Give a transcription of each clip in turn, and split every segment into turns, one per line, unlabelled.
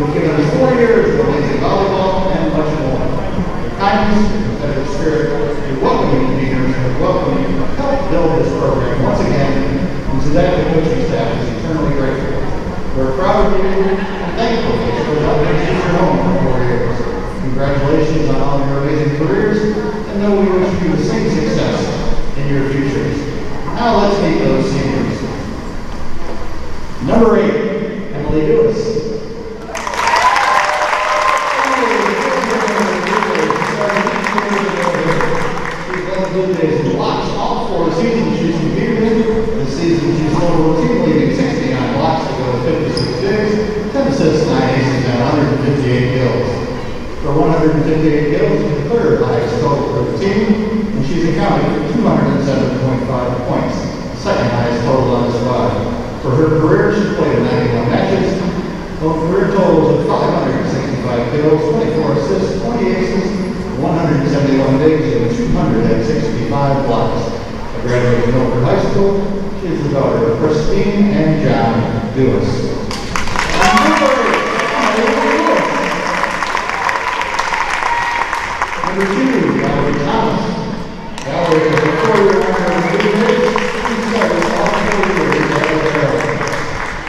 have given us 4 years of amazing volleyball and much more. Your kindness, your competitive spirit, your welcoming demeanor, and your welcoming helped build this program once again, and to that the coaching staff is eternally grateful. We're proud of you and thankful that you have helped make your home for 4 years. Congratulations on all your amazing careers, and know we wish you the same success in your futures. Now let's meet those seniors. Number 8, Emily Lewis. She's led the Blue Jays in blocks all 4 seasons she's competed in. This season she's led routinely leading 69 blocks to go to 56 digs, 10 assists, 9 aces, and 158 kills. For 158 kills, the third highest total for the team, and she's accounted for 207.5 points, the second highest total on the squad. For her career, she played in 91 matches, with career totals of 565 kills, 24 assists, 20 aces, 171 digs, and 265 blocks. A graduate of Elmhurst High School, she is the daughter of Christine and John Lewis. Number 2, Valerie Thomas. Valerie is a 4-year winner of the Blue Jays. She started all 4 years at Elmhurst.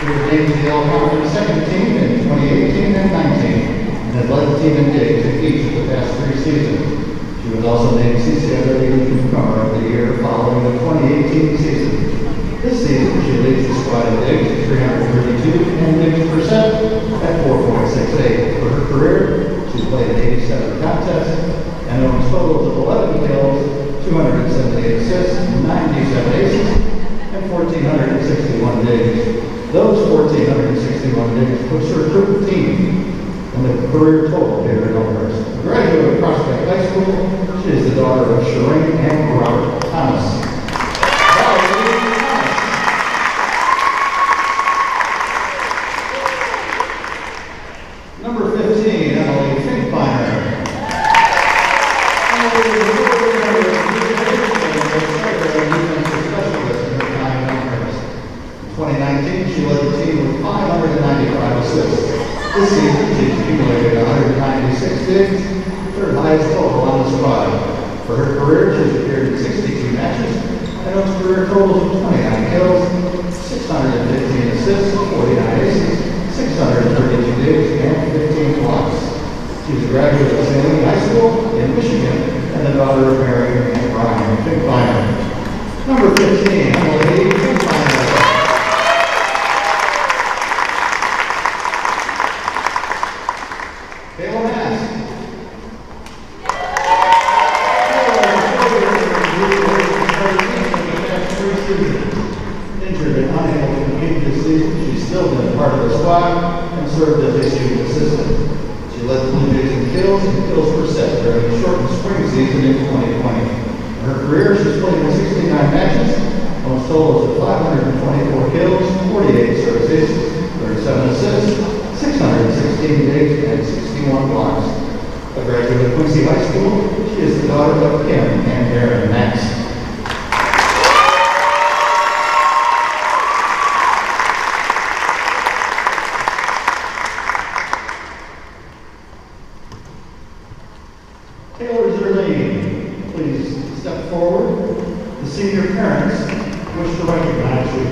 She was named to the Elmhurst second team in 2018 and 19, and has led the team in digs in each of the past 3 seasons. She was also named CCIW Newcomer of the Year following the 2018 season. This season, she leads the squad in digs at 332 and digs percent at 4.68. For her career, she's played in 87 contests and owns totals of 11 kills, 278 assists, 97 aces, and 1,461 digs. Those 1,461 digs puts her 13th in the career total here at Elmhurst. A graduate of Prospect High School, she is the daughter of Shireen and Robert Thomas. Number 15, Emily Finkbeiner. Emily is a 4-year defensive specialist in her time at Elmhurst. In 2019, she led the team with 595 assists. This season, she accumulated 196 digs, third highest total on the squad. For her career, she's appeared in 62 matches and owns career totals of 29 kills, 615 assists, 49 aces, 632 digs, and 15 blocks. She's a graduate of St. Louis High School in Michigan and the daughter of Mary and Brian Finkbeiner. Number 15, Emily Finkbeiner. Injured and unable to compete this season, she's still been part of the squad and served as a student assistant. She led the Blue Jays in kills and kills per set during the shortened spring season in 2020. In her career, she's played in 69 matches, owns totals of 524 kills, 48 service aces, 37 assists, 616 digs, and 61 blocks. A graduate of Quincy High School, she is the daughter of Kim and Aaron Max. Taylor Zerlane, please step forward. The senior parents wish to recognize you.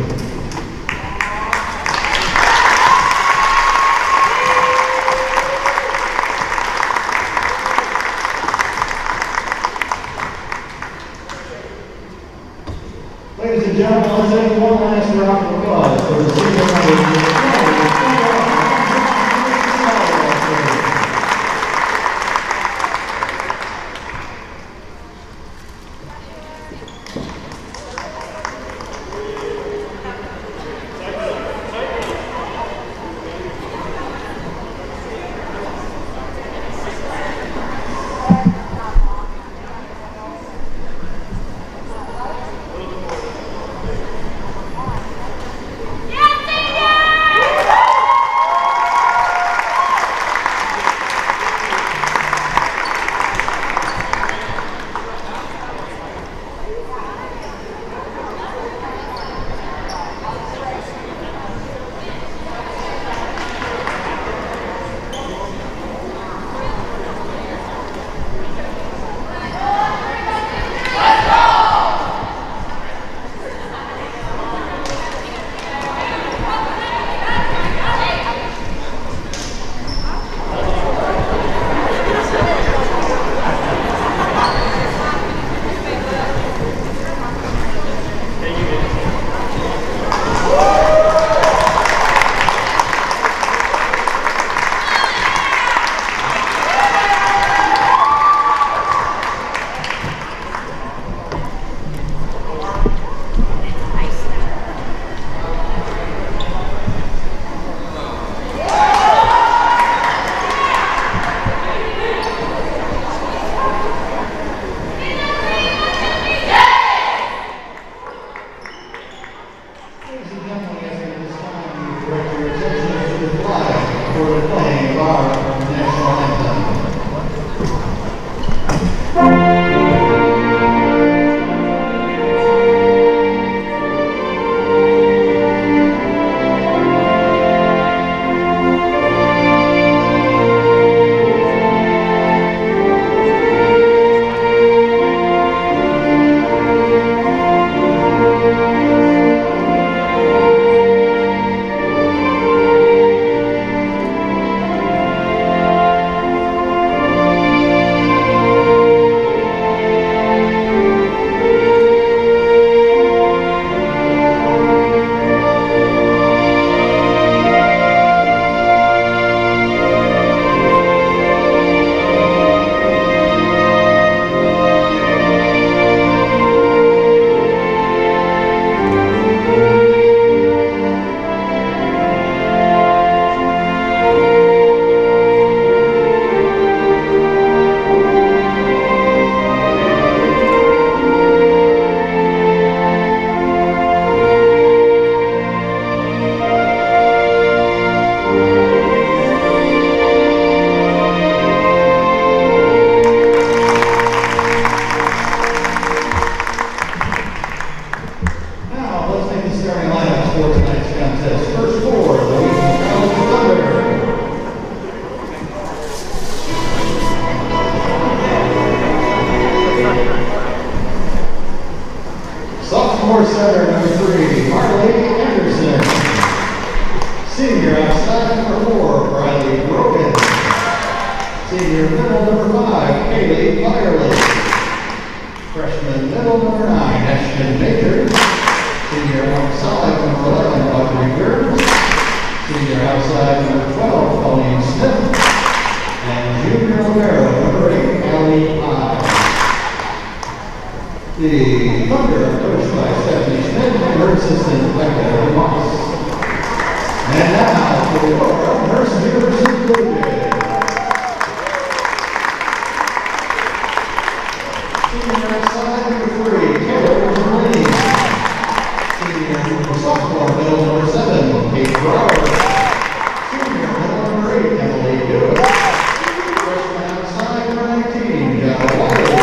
side, number 4, Bradley Brogan. Senior middle, number 5, Kaylee Byerly. Freshman middle, number 9, Ashton Baker. Senior outside, number 11, Audrey Gertz. Senior outside, number 12, Colleen Smith. And junior libero, number 8, Allie High. The Thunder are coached by Stephanie Schmidt and her assistant, Becca Moss. And now, for the Elmhurst University Blue Jays. Senior outside, number 3, Taylor Marine. Senior sophomore, middle, number 7, Kate Brower. Senior middle, number 8, Emily Dewitt. Freshman outside, number 19, Jenna Wiley.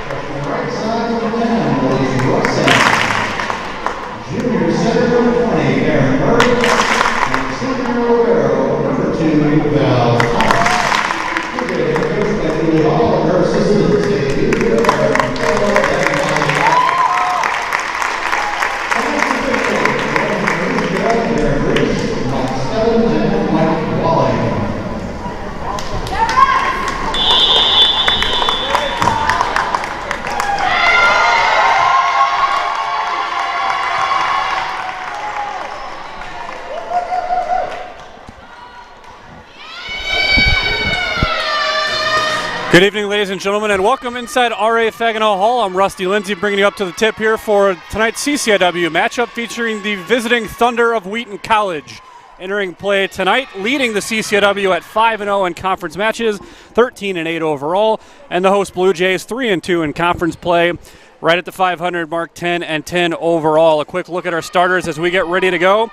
Freshman right side, number 10, Melissa Russell. Junior center, number 20, Aaron Murray. And senior libero, number 2, Val Thomas. Blue Jays are coached by Julie Hall and her assistants, David Udo, and Taylor and
Good evening, ladies and gentlemen, and welcome inside R.A. Fagenal Hall. I'm Rusty Lindsay, bringing you up to the tip here for tonight's CCIW matchup featuring the visiting Thunder of Wheaton College. Entering play tonight, leading the CCIW at 5-0 in conference matches, 13-8 overall, and the host Blue Jays 3-2 in conference play, right at the 500 mark, 10-10 overall. A quick look at our starters as we get ready to go.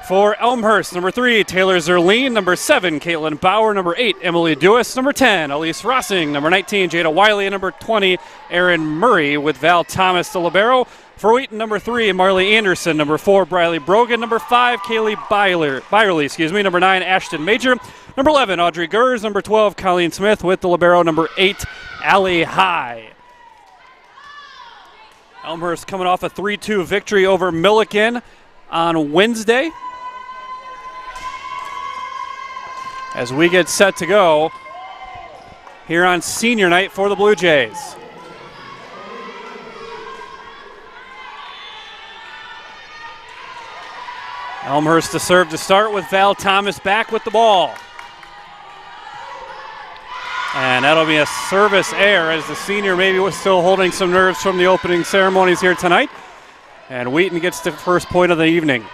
For Elmhurst, number 3, Taylor Zerline. Number 7, Caitlin Bauer. Number 8, Emily Dewis. Number 10, Elise Rossing. Number 19, Jada Wiley. And number 20, Erin Murray, with Val Thomas, the libero. For Wheaton, number 3, Marley Anderson. Number 4, Briley Brogan. Number 5, Kaylee Byerly. Number 9, Ashton Major. Number 11, Audrey Gers. Number 12, Colleen Smith, with the libero. Number 8, Allie High. Elmhurst coming off a 3-2 victory over Milliken on Wednesday. As we get set to go here on senior night for the Blue Jays. Elmhurst to serve to start with Val Thomas back with the ball. And that'll be a service error as the senior maybe was still holding some nerves from the opening ceremonies here tonight. And Wheaton gets the first point of the evening.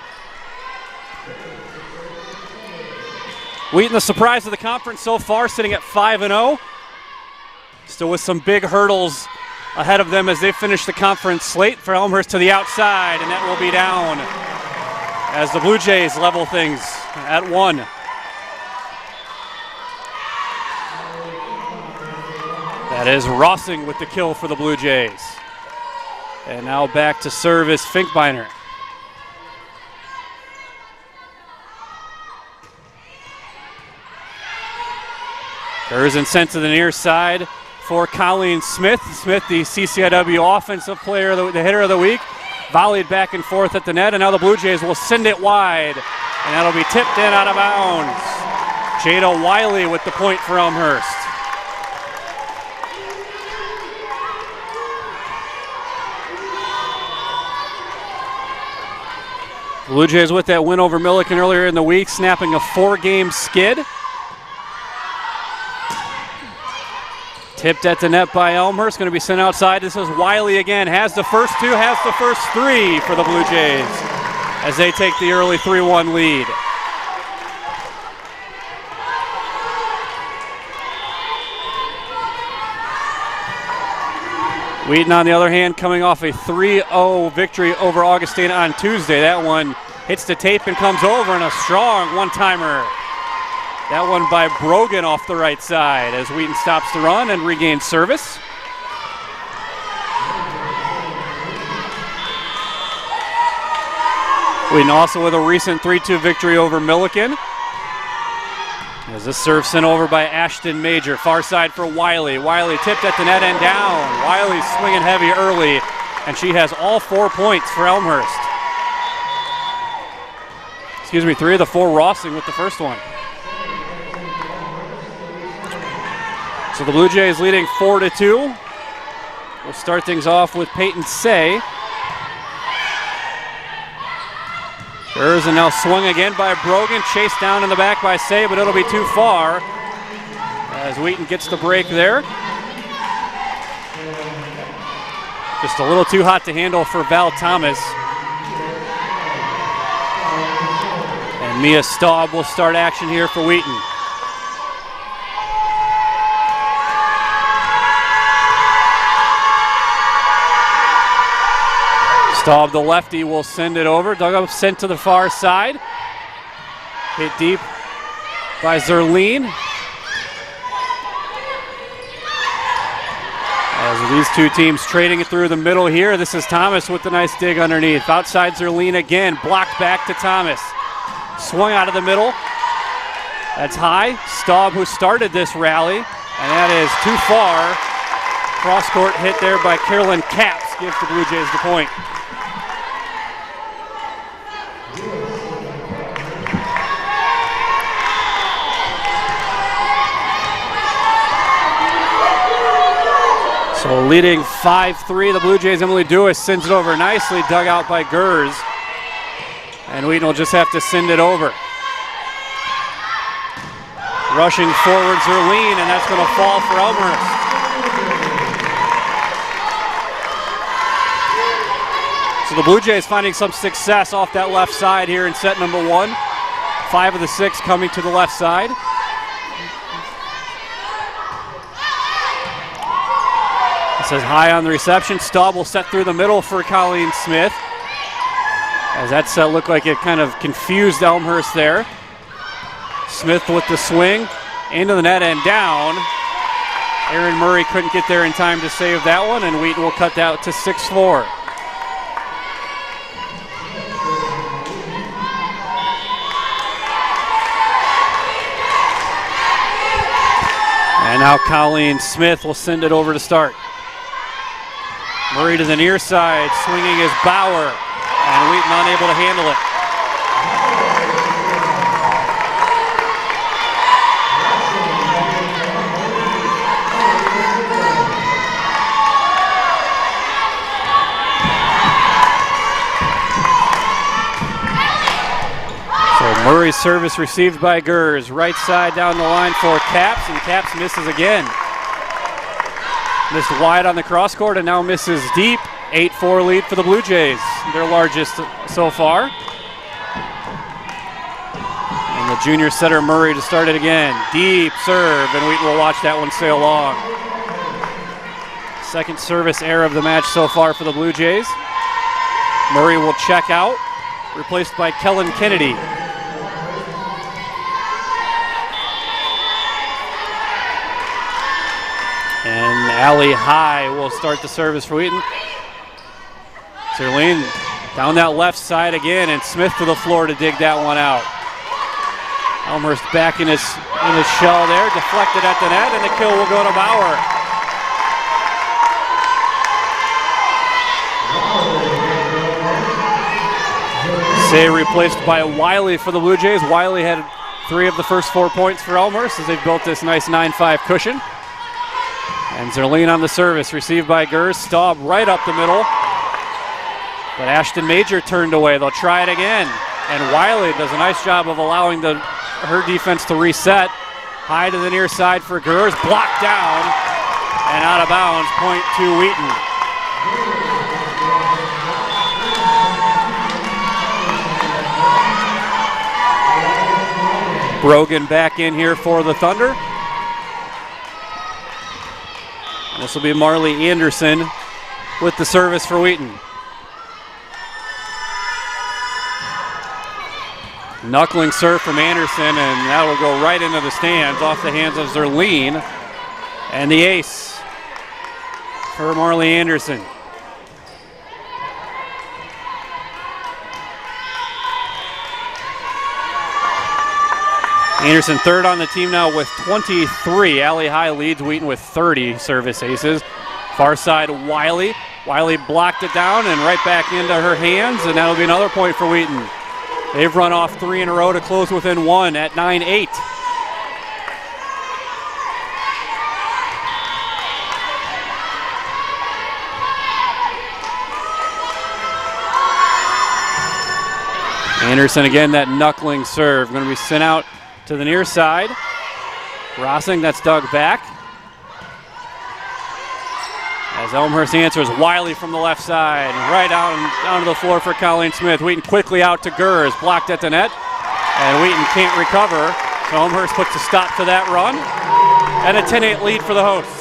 Wheaton, the surprise of the conference so far, sitting at 5-0. Still with some big hurdles ahead of them as they finish the conference slate. For Elmhurst to the outside, and that will be down as the Blue Jays level things at 1. That is Rossing with the kill for the Blue Jays. And now back to serve is Finkbeiner. Gerzen sent to the near side for Colleen Smith. Smith, the CCIW offensive player, the hitter of the week, volleyed back and forth at the net, and now the Blue Jays will send it wide, and that'll be tipped in out of bounds. Jada Wiley with the point for Elmhurst. Blue Jays with that win over Milliken earlier in the week, snapping a 4-game skid. Tipped at the net by Elmhurst, going to be sent outside. This is Wiley again, has the first 2, has the first 3 for the Blue Jays as they take the early 3-1 lead. Wheaton, on the other hand, coming off a 3-0 victory over Augustine on Tuesday. That one hits the tape and comes over, and a strong one-timer. That one by Brogan off the right side as Wheaton stops the run and regains service. Wheaton also with a recent 3-2 victory over Milliken. As this serve sent over by Ashton Major. Far side for Wiley. Wiley tipped at the net and down. Wiley swinging heavy early, and she has all 4 points for Elmhurst. 3 of the 4 Rossing with the first one. So the Blue Jays leading 4-2. We'll start things off with Peyton Say. There's a now swung again by Brogan, chased down in the back by Say, but it'll be too far as Wheaton gets the break there. Just a little too hot to handle for Val Thomas. And Mia Staub will start action here for Wheaton. Staub, the lefty, will send it over. Dug up, sent to the far side. Hit deep by Zerline. As these two teams trading it through the middle here. This is Thomas with the nice dig underneath. Outside Zerline again, blocked back to Thomas. Swung out of the middle. That's high. Staub, who started this rally, and that is too far. Cross-court hit there by Carolyn Capps gives the Blue Jays the point. So leading 5-3, the Blue Jays, Emily Dewis sends it over nicely, dug out by Gers. And Wheaton will just have to send it over. Rushing forward Zerline, and that's going to fall for Elmhurst. So the Blue Jays finding some success off that left side here in set number 1. 5 of the 6 coming to the left side. This is high on the reception. Staub will set through the middle for Colleen Smith. As that set looked like it kind of confused Elmhurst there. Smith with the swing into the net and down. Erin Murray couldn't get there in time to save that one, and Wheaton will cut that to 6-4. And now Colleen Smith will send it over to start. Murray to the near side, swinging is Bauer, and Wheaton unable to handle it. So Murray's service received by Gers, right side down the line for Capps, and Capps misses again. Missed wide on the cross court and now misses deep. 8-4 lead for the Blue Jays, their largest so far. And the junior setter Murray to start it again. Deep serve, and Wheaton will watch that one sail long. Second service error of the match so far for the Blue Jays. Murray will check out, replaced by Kellen Kennedy. And Allie High will start the service for Wheaton. Zerline down that left side again, and Smith to the floor to dig that one out. Elmhurst back in his shell there, deflected at the net, and the kill will go to Bauer. Say replaced by Wiley for the Blue Jays. Wiley had 3 of the first 4 points for Elmhurst as they've built this nice 9-5 cushion. And Zerline on the service, received by Gers. Staub right up the middle. But Ashton Major turned away. They'll try it again. And Wiley does a nice job of allowing her defense to reset. High to the near side for Gers. Blocked down and out of bounds. Point to Wheaton. Brogan back in here for the Thunder. This will be Marley Anderson with the service for Wheaton. Knuckling serve from Anderson, and that will go right into the stands off the hands of Zerline. And the ace for Marley Anderson. Anderson third on the team now with 23. Allie High leads Wheaton with 30 service aces. Far side Wiley. Wiley blocked it down and right back into her hands, and that'll be another point for Wheaton. They've run off 3 in a row to close within 1 at 9-8. Anderson again, that knuckling serve. Going to be sent out to the near side. Rossing, that's dug back. As Elmhurst answers, Wiley from the left side. Right down to the floor for Colleen Smith. Wheaton quickly out to Gers, blocked at the net. And Wheaton can't recover. So Elmhurst puts a stop to that run. And a 10-8 lead for the hosts.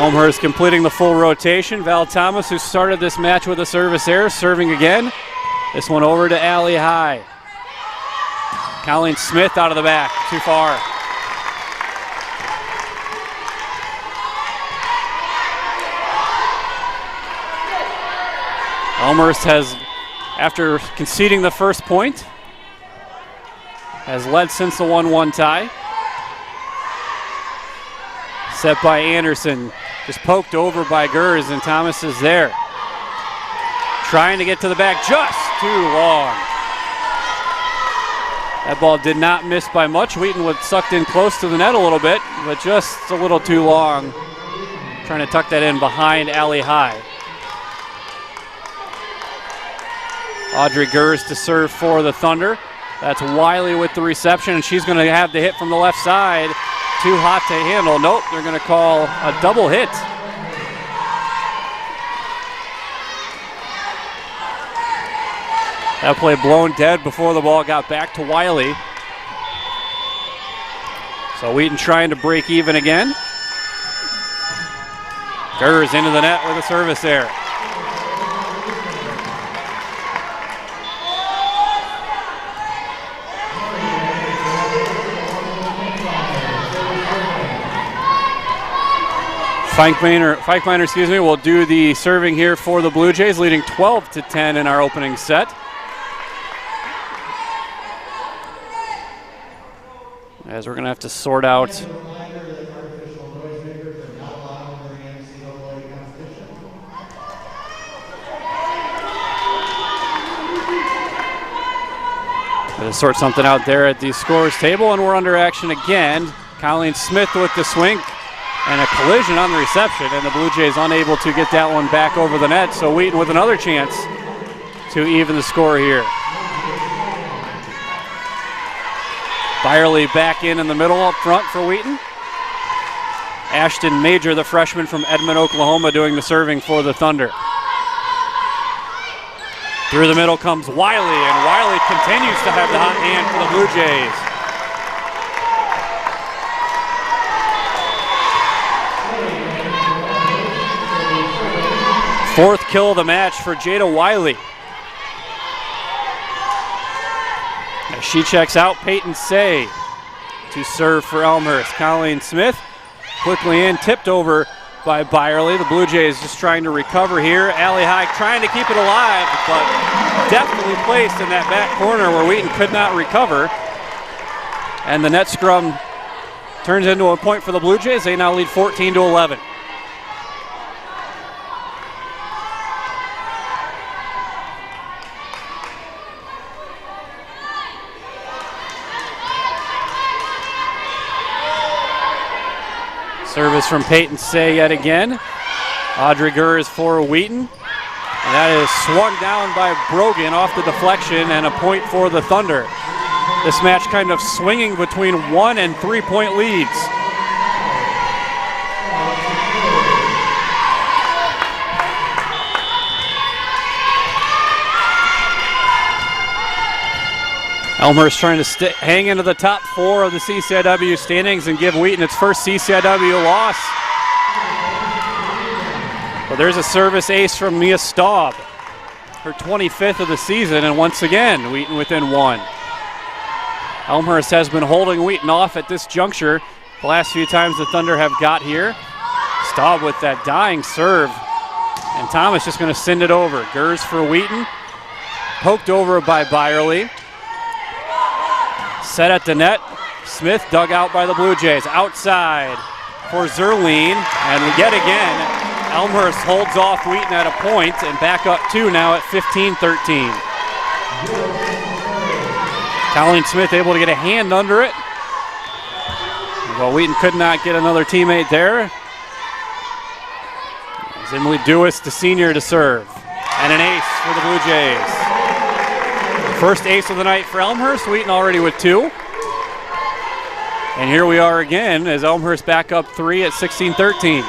Elmhurst completing the full rotation. Val Thomas, who started this match with a service error, serving again. This one over to Allie High. Colleen Smith out of the back, too far. Elmhurst has, after conceding the first point, has led since the 1-1 tie. Set by Anderson, just poked over by Gers, and Thomas is there. Trying to get to the back, just too long. That ball did not miss by much. Wheaton was sucked in close to the net a little bit, but just a little too long. Trying to tuck that in behind Allie High. Audrey Gers to serve for the Thunder. That's Wiley with the reception, and she's going to have the hit from the left side. Too hot to handle. Nope, they're going to call a double hit. That play blown dead before the ball got back to Wiley. So Wheaton trying to break even again. Gers into the net with a service there. Fikeminer, will do the serving here for the Blue Jays, leading 12-10 in our opening set. As we're going to have to sort out sort something out there at the scorers table, and we're under action again. Colleen Smith with the swing. And a collision on the reception, and the Blue Jays unable to get that one back over the net. So Wheaton with another chance to even the score here. Byerly back in the middle up front for Wheaton. Ashton Major, the freshman from Edmond, Oklahoma, doing the serving for the Thunder. Through the middle comes Wiley, and Wiley continues to have the hot hand for the Blue Jays. Fourth kill of the match for Jada Wiley. As she checks out, Peyton Say to serve for Elmhurst. Colleen Smith quickly in, tipped over by Byerly. The Blue Jays just trying to recover here. Allie High trying to keep it alive, but definitely placed in that back corner where Wheaton could not recover. And the net scrum turns into a point for the Blue Jays. They now lead 14-11. Service from Peyton Say yet again. Audrey Gers for Wheaton. And that is swung down by Brogan off the deflection, and a point for the Thunder. This match kind of swinging between 1 and 3 point leads. Elmhurst trying to hang into the top 4 of the CCIW standings and give Wheaton its first CCIW loss. Well, there's a service ace from Mia Staub, her 25th of the season, and once again, Wheaton within 1. Elmhurst has been holding Wheaton off at this juncture the last few times the Thunder have got here. Staub with that dying serve, and Thomas just going to send it over. Gers for Wheaton, poked over by Byerly. Set at the net. Smith dug out by the Blue Jays. Outside for Zerline. And yet again, Elmhurst holds off Wheaton at a point and back up 2 now at 15-13. Colleen Smith able to get a hand under it. Well, Wheaton could not get another teammate there. As Emily Dewis, the senior, to serve. And an ace for the Blue Jays. First ace of the night for Elmhurst. Wheaton already with 2. And here we are again as Elmhurst back up 3 at 16-13.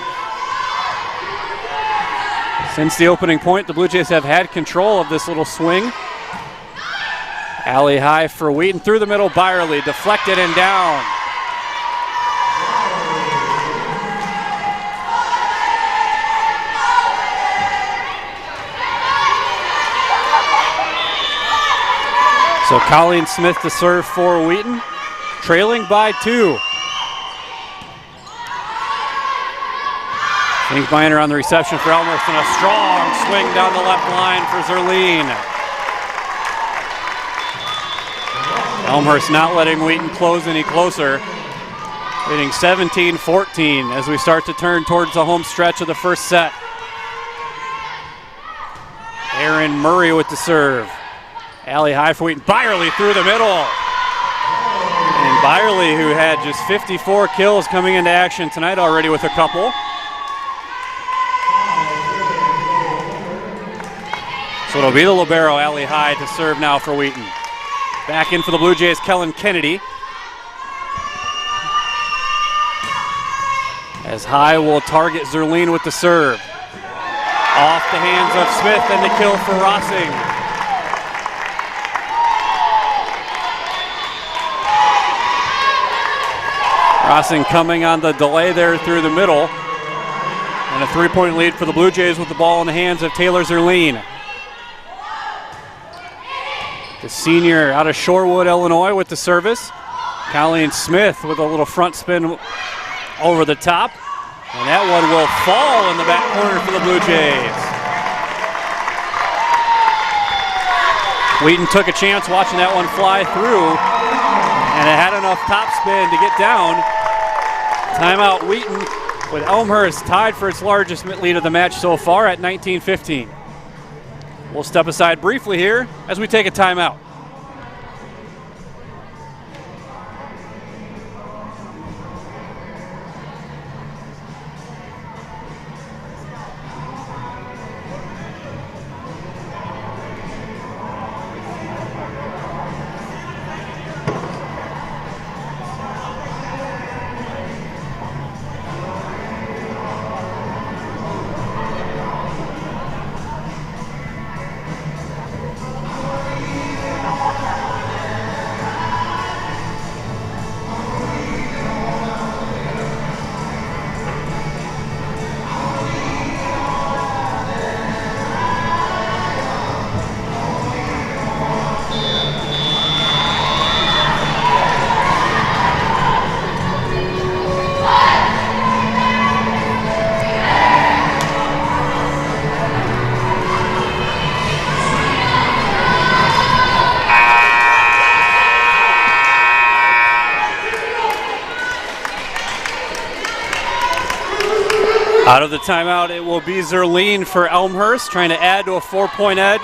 Since the opening point, the Blue Jays have had control of this little swing. Alley high for Wheaton through the middle. Byerly deflected and down. So Colleen Smith to serve for Wheaton, trailing by 2. Finkbeiner on the reception for Elmhurst and a strong swing down the left line for Zerline. Elmhurst not letting Wheaton close any closer. Leading 17-14 as we start to turn towards the home stretch of the first set. Aaron Murray with the serve. Alley high for Wheaton. Byerly through the middle. And Byerly, who had just 54 kills coming into action tonight already with a couple. So it'll be the libero, Alley high, to serve now for Wheaton. Back in for the Blue Jays, Kellen Kennedy. As High will target Zerline with the serve. Off the hands of Smith and the kill for Rossing. Rossing coming on the delay there through the middle. And a 3-point lead for the Blue Jays with the ball in the hands of Taylor Zerline. The senior out of Shorewood, Illinois with the service. Colleen Smith with a little front spin over the top. And that one will fall in the back corner for the Blue Jays. Wheaton took a chance watching that one fly through. And it had enough top spin to get down. Timeout Wheaton with Elmhurst tied for its largest lead of the match so far at 19-15. We'll step aside briefly here as we take a timeout. Out of the timeout, it will be Zerline for Elmhurst, trying to add to a 4-point edge.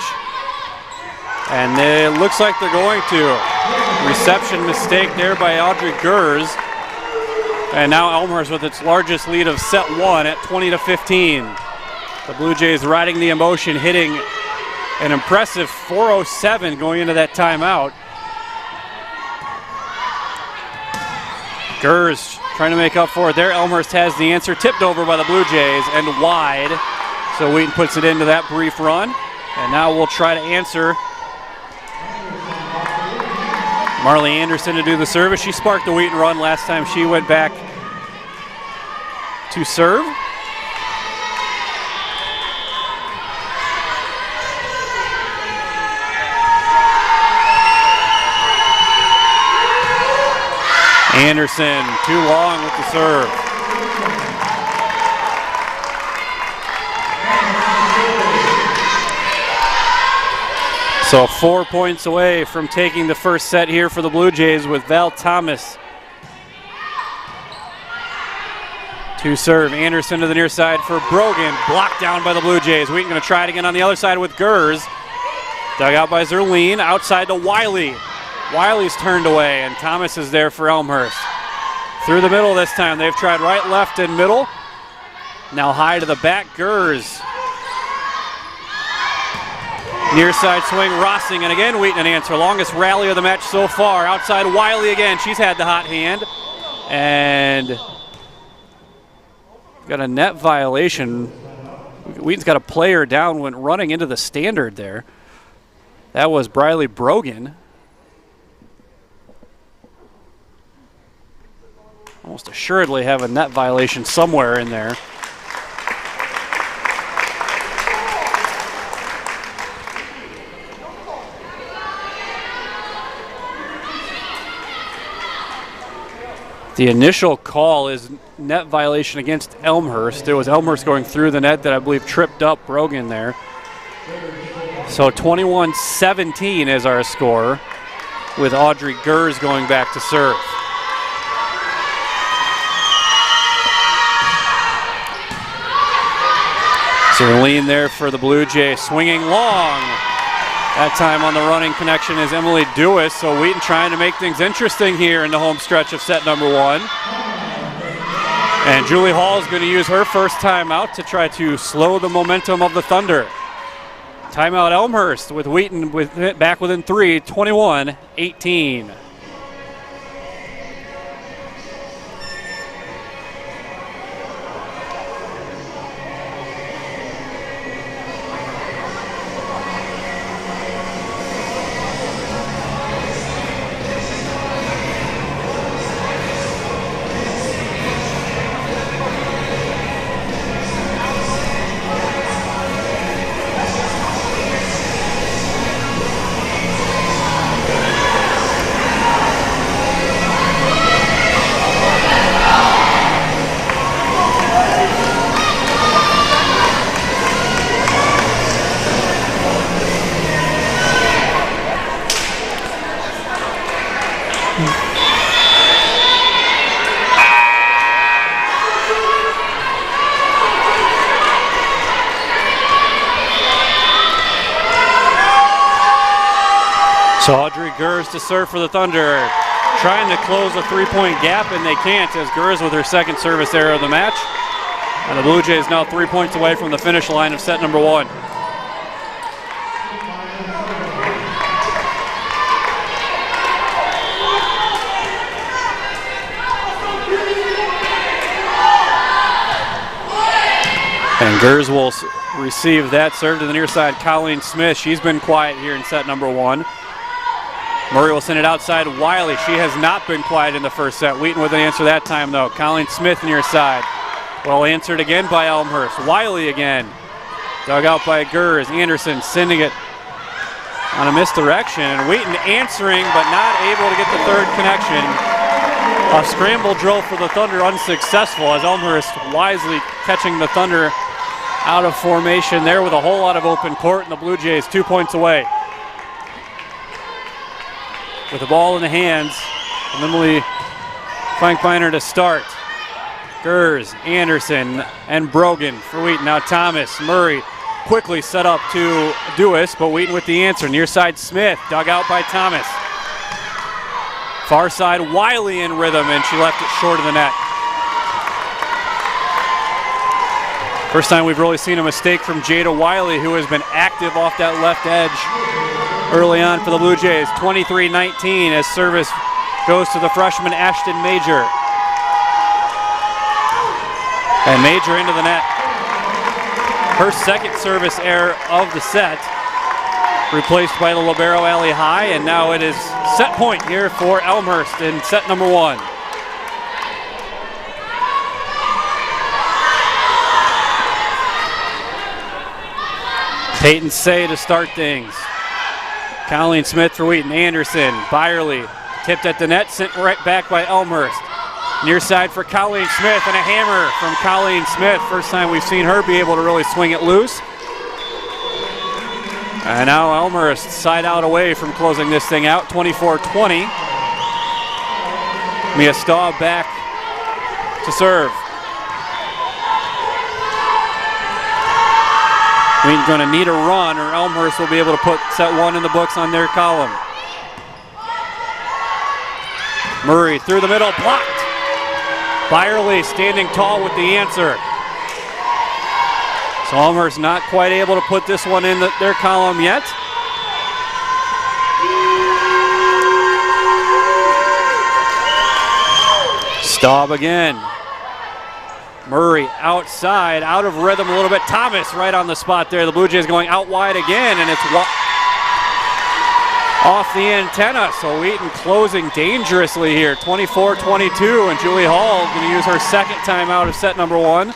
And it looks like they're going to. Reception mistake there by Audrey Gers. And now Elmhurst with its largest lead of set 1 at 20-15. The Blue Jays riding the emotion, hitting an impressive 4:07 going into that timeout. Gers trying to make up for it there. Elmhurst has the answer, tipped over by the Blue Jays and wide. So Wheaton puts it into that brief run. And now we'll try to answer. Marley Anderson to do the service. She sparked the Wheaton run last time she went back to serve. Anderson, too long with the serve. So 4 points away from taking the first set here for the Blue Jays with Val Thomas. To serve, Anderson to the near side for Brogan. Blocked down by the Blue Jays. Wheaton going to try it again on the other side with Gers. Dug out by Zerline. Outside to Wiley. Wiley's turned away, and Thomas is there for Elmhurst. Through the middle this time. They've tried right, left, and middle. Now high to the back, Gers. Near side swing, Rossing, and again Wheaton an answer. Longest rally of the match so far. Outside Wiley again. She's had the hot hand. And got a net violation. Wheaton's got a player down, went running into the standard there. That was Briley Brogan. Almost assuredly have a net violation somewhere in there. The initial call is net violation against Elmhurst. It was Elmhurst going through the net that I believe tripped up Brogan there. So 21-17 is our score, with Audrey Gers going back to serve. Zerline there for the Blue Jays, swinging long. That time on the running connection is Emily Dewis, so Wheaton trying to make things interesting here in the home stretch of set number one. And Julie Hall is going to use her first timeout to try to slow the momentum of the Thunder. Timeout Elmhurst with Wheaton back within 3, 21-18. So Audrey Gers to serve for the Thunder, trying to close a three-point gap, and they can't, as Gers with her second service error of the match. And the Blue Jays now 3 points away from the finish line of set number one. And Gers will receive that serve to the near side. Colleen Smith, she's been quiet here in set number one. Murray will send it outside Wiley. She has not been quiet in the first set. Wheaton with an answer that time, though. Colleen Smith near side. Well answered again by Elmhurst. Wiley again. Dug out by Gers. Anderson sending it on a misdirection. And Wheaton answering, but not able to get the third connection. A scramble drill for the Thunder unsuccessful, as Elmhurst wisely catching the Thunder out of formation there with a whole lot of open court, and the Blue Jays 2 points away. With the ball in the hands, Emily Frankbeiner to start. Gers, Anderson, and Brogan for Wheaton. Now Thomas, Murray quickly set up to Dewis, but Wheaton with the answer. Near side Smith, dug out by Thomas. Far side Wiley in rhythm, and she left it short of the net. First time we've really seen a mistake from Jada Wiley, who has been active off that left edge early on for the Blue Jays. 23-19 as service goes to the freshman Ashton Major. And Major into the net. Her second service error of the set, replaced by the libero Allie High, and now it is set point here for Elmhurst in set number one. Peyton Say to start things. Colleen Smith for Wheaton. Anderson, Byerly, tipped at the net, sent right back by Elmhurst. Near side for Colleen Smith, and a hammer from Colleen Smith. First time we've seen her be able to really swing it loose. And now Elmhurst side out away from closing this thing out, 24-20. Mia Staub back to serve. Wheaton's going to need a run or Elmhurst will be able to put set 1 in the books on their column. Murray through the middle, blocked. Byerly standing tall with the answer. So Elmhurst not quite able to put this one in their column yet. Staub again. Murray outside, out of rhythm a little bit. Thomas right on the spot there. The Blue Jays going out wide again, and it's off the antenna. So Wheaton closing dangerously here, 24-22, and Julie Hall going to use her second timeout of set number 1.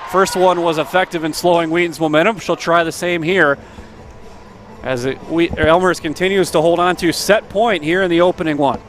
First one was effective in slowing Wheaton's momentum. She'll try the same here as Elmhurst continues to hold on to set point here in the opening one.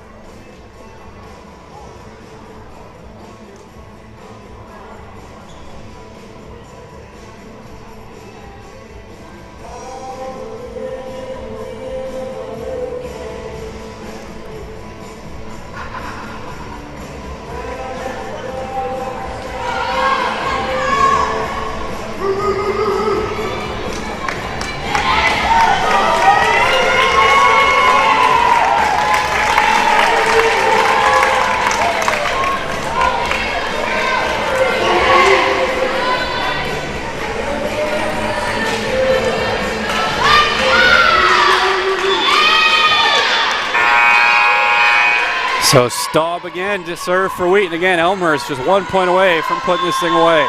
So Staub again to serve for Wheaton. Again, Elmhurst just 1 point away from putting this thing away.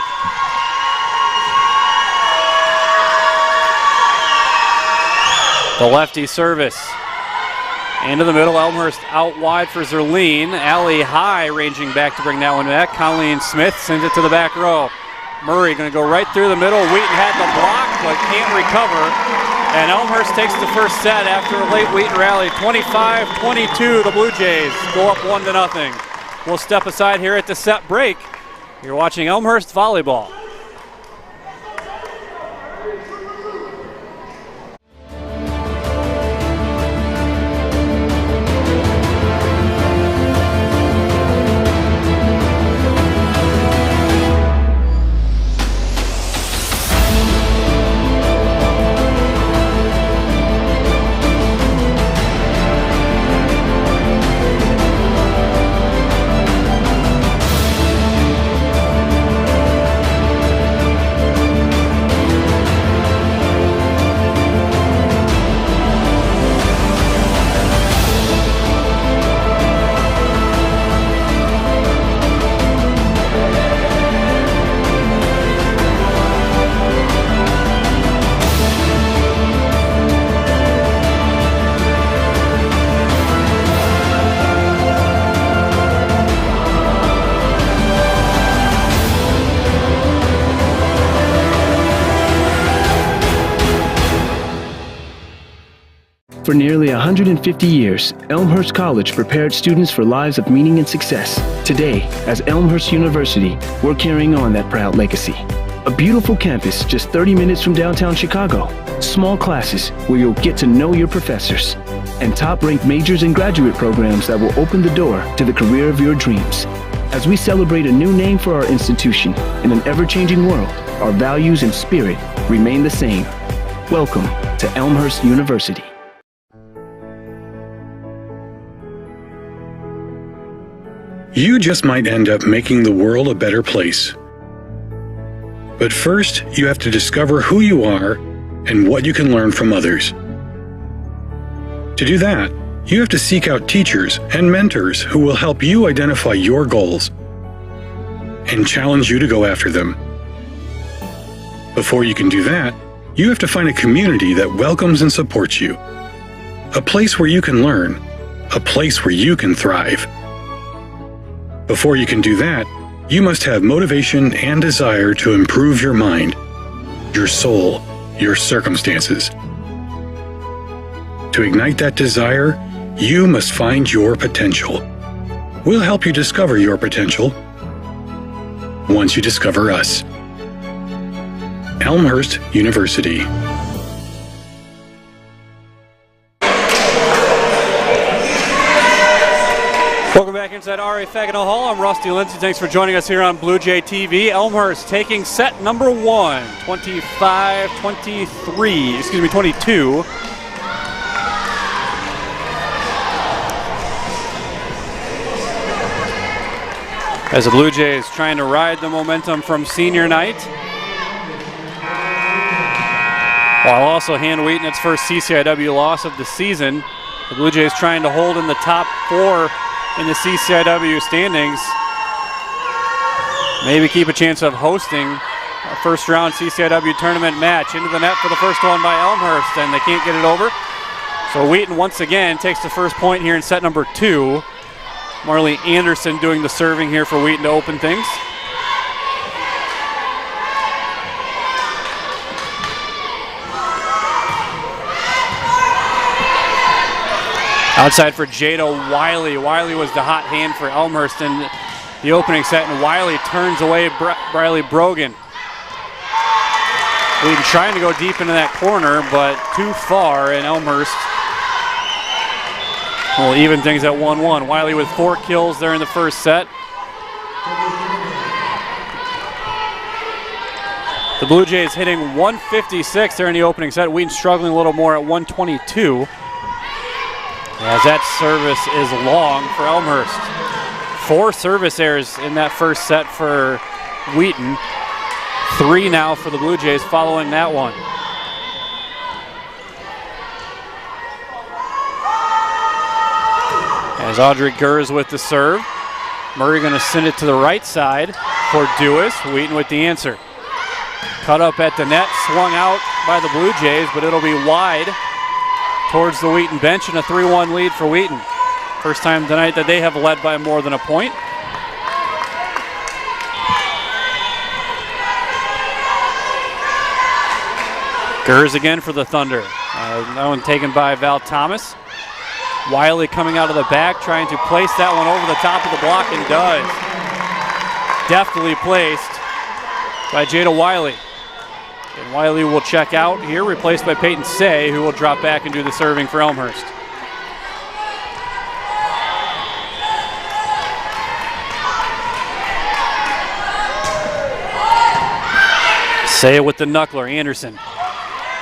The lefty service. Into the middle, Elmhurst out wide for Zerline. Allie High ranging back to bring that one back. Colleen Smith sends it to the back row. Murray going to go right through the middle. Wheaton had the block but can't recover. And Elmhurst takes the first set after a late Wheaton rally. 25-22, the Blue Jays go up 1-0. We'll step aside here at the set break. You're watching Elmhurst Volleyball.
For nearly 150 years, Elmhurst College prepared students for lives of meaning and success. Today, as Elmhurst University, we're carrying on that proud legacy. A beautiful campus just 30 minutes from downtown Chicago. Small classes where you'll get to know your professors. And top-ranked majors and graduate programs that will open the door to the career of your dreams. As we celebrate a new name for our institution in an ever-changing world, our values and spirit remain the same. Welcome to Elmhurst University.
You just might end up making the world a better place. But first, you have to discover who you are and what you can learn from others. To do that, you have to seek out teachers and mentors who will help you identify your goals and challenge you to go after them. Before you can do that, you have to find a community that welcomes and supports you. A place where you can learn, a place where you can thrive. Before you can do that, you must have motivation and desire to improve your mind, your soul, your circumstances. To ignite that desire, you must find your potential. We'll help you discover your potential once you discover us. Elmhurst University.
Welcome back inside RA Fagano Hall. I'm Rusty Lindsay. Thanks for joining us here on Blue Jay TV. Elmhurst taking set number 1, 22. As the Blue Jays trying to ride the momentum from senior night, while also hand Wheaton its first CCIW loss of the season. The Blue Jays trying to hold in the top 4 in the CCIW standings. Maybe keep a chance of hosting a first round CCIW tournament match. Into the net for the first one by Elmhurst, and they can't get it over. So Wheaton once again takes the first point here in set number 2. Marley Anderson doing the serving here for Wheaton to open things. Outside for Jada Wiley. Wiley was the hot hand for Elmhurst in the opening set, and Wiley turns away Briley Brogan. Wheaton trying to go deep into that corner, but too far, and Elmhurst will even things at 1-1. Wiley with 4 kills there in the first set. The Blue Jays hitting 156 there in the opening set. Wheaton struggling a little more at 122. As that service is long for Elmhurst. 4 service errors in that first set for Wheaton. 3 now for the Blue Jays following that one. As Audrey Gers with the serve. Murray going to send it to the right side for Dewis. Wheaton with the answer. Cut up at the net, swung out by the Blue Jays, but it'll be wide towards the Wheaton bench, and a 3-1 lead for Wheaton. First time tonight that they have led by more than a point. Gers again for the Thunder. That one taken by Val Thomas. Wiley coming out of the back, trying to place that one over the top of the block, and does. Deftly placed by Jada Wiley. And Wiley will check out here, replaced by Peyton Say, who will drop back and do the serving for Elmhurst. Say with the knuckler, Anderson.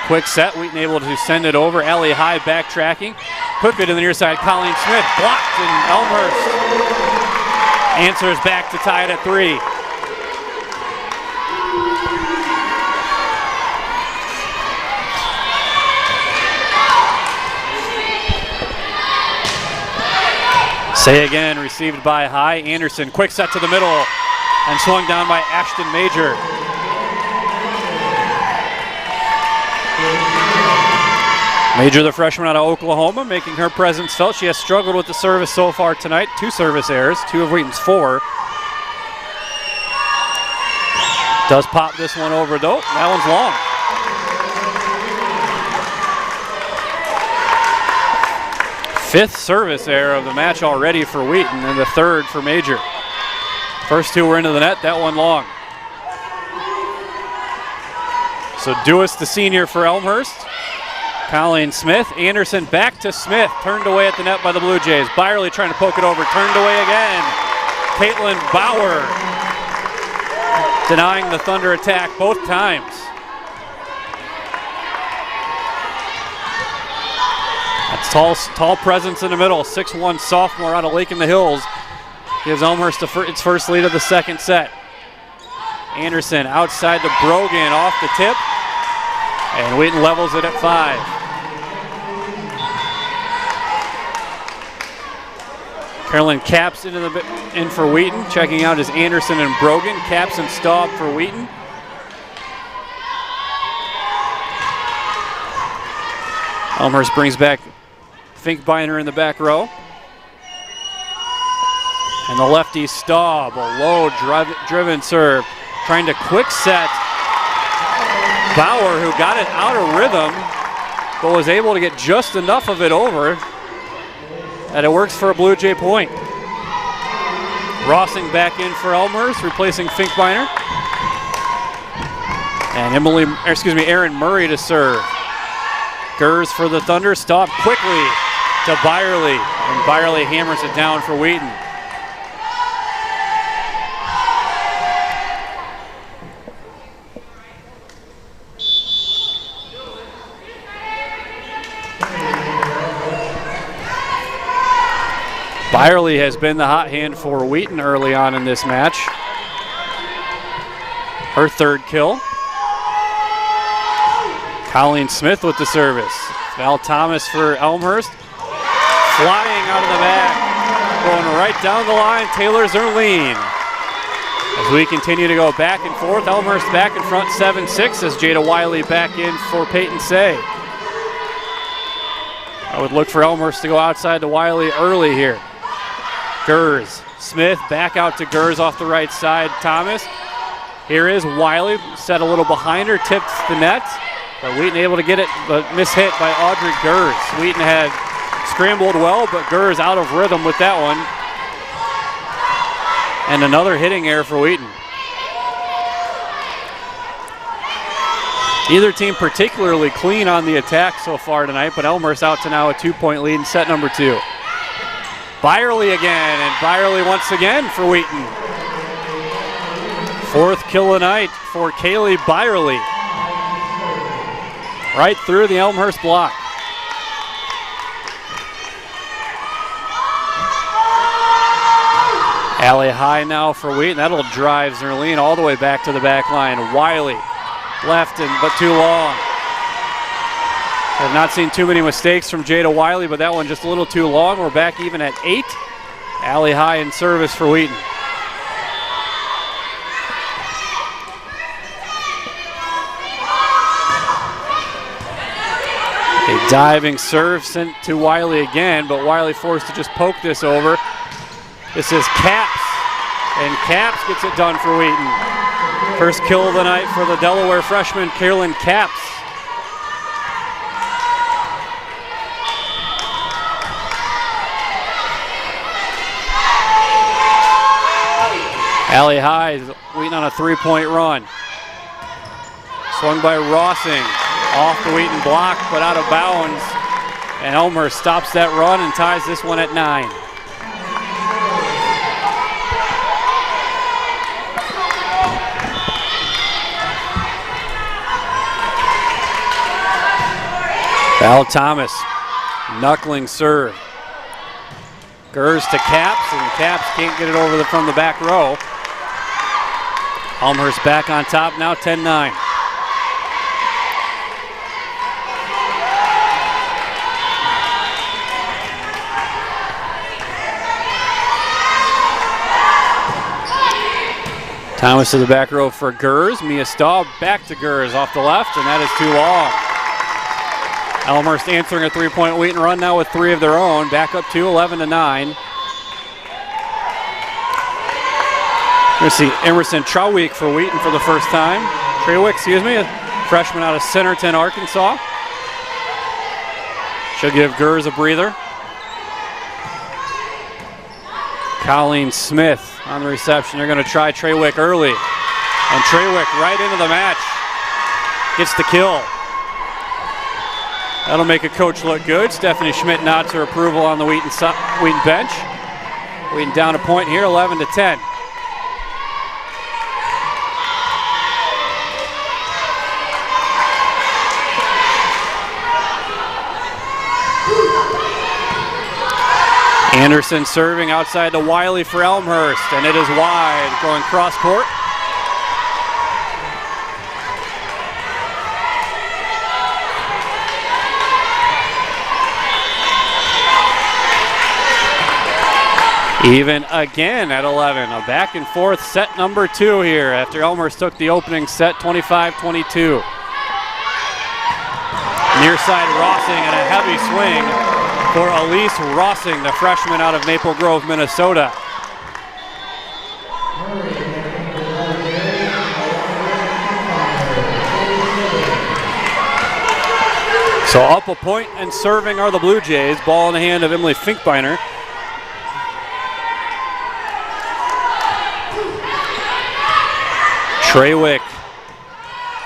Quick set, Wheaton able to send it over. Alley high backtracking. Hook it in the near side, Colleen Smith blocked, and Elmhurst answers back to tie it at 3. Say again, received by High. Anderson, quick set to the middle, and swung down by Ashton Major. Major, the freshman out of Oklahoma, making her presence felt. She has struggled with the service so far tonight. 2 service errors, 2 of Wheaton's 4. Does pop this one over though. That one's long. Fifth service error of the match already for Wheaton, and the 3rd for Major. First 2 were into the net, that one long. So Dewis, the senior for Elmhurst. Colleen Smith. Anderson back to Smith. Turned away at the net by the Blue Jays. Byerly trying to poke it over. Turned away again. Caitlin Bauer denying the Thunder attack both times. That's tall presence in the middle. 6'1" sophomore out of Lake in the Hills. Gives Elmhurst its first lead of the second set. Anderson outside to Brogan off the tip. And Wheaton levels it at 5. Carolyn Caps in for Wheaton. Checking out is Anderson and Brogan. Caps and Staub for Wheaton. Elmhurst brings back Finkbeiner in the back row. And the lefty Staub, a low driven serve. Trying to quick set Bauer, who got it out of rhythm, but was able to get just enough of it over that it works for a Blue Jay point. Rossing back in for Elmhurst, replacing Finkbeiner. And Erin Murray to serve. Gers for the Thunder, stop quickly to Byerly, and Byerly hammers it down for Wheaton. Byerly has been the hot hand for Wheaton early on in this match. Her third kill. Colleen Smith with the service. Val Thomas for Elmhurst. Flying out of the back. Going right down the line, Taylor Zerline. As we continue to go back and forth, Elmhurst back in front 7-6 as Jada Wiley back in for Peyton Say. I would look for Elmhurst to go outside to Wiley early here. Gers, Smith back out to Gers off the right side, Thomas. Here is Wiley, set a little behind her, tipped the net, but Wheaton able to get it, but mishit by Audrey Gers. Wheaton had scrambled well, but Gers out of rhythm with that one. And another hitting error for Wheaton. Either team particularly clean on the attack so far tonight, but Elmhurst out to now a 2-point lead in set number 2. Byerly again, and Byerly once again for Wheaton. Fourth kill of the night for Kaylee Byerly. Right through the Elmhurst block. Alley high now for Wheaton. That'll drive Zerline all the way back to the back line. Wiley left but too long. Have not seen too many mistakes from Jada Wiley, but that one just a little too long. We're back even at 8. Alley high in service for Wheaton. A diving serve sent to Wiley again, but Wiley forced to just poke this over. This is Caps, and Caps gets it done for Wheaton. First kill of the night for the Delaware freshman, Carolyn Caps. Alley high, Wheaton on a 3-point run. Swung by Rossing, off the Wheaton block, but out of bounds. And Elmhurst stops that run and ties this one at 9. Val Thomas, knuckling serve. Gers to Caps, and Caps can't get it from the back row. Elmhurst back on top now, 10-9. Thomas to the back row for Gers. Mia Staub back to Gers off the left, and that is too long. Elmhurst answering a 3-point Wheaton run now with 3 of their own. Back up to 11-9. We're going to see Emerson Trawick for Wheaton for the first time. Trawick, a freshman out of Centerton, Arkansas. Should give Gers a breather. Colleen Smith on the reception. They're going to try Trawick early. And Trawick right into the match. Gets the kill. That'll make a coach look good. Stephanie Schmidt nods her approval on the Wheaton bench. Wheaton down a point here, 11-10. Anderson serving outside to Wiley for Elmhurst, and it is wide, going cross court. Even again at 11, a back and forth set number 2 here after Elmhurst took the opening set 25-22. Near side Rossing and a heavy swing for Elise Rossing, the freshman out of Maple Grove, Minnesota. So up a point and serving are the Blue Jays. Ball in the hand of Emily Finkbeiner. Trawick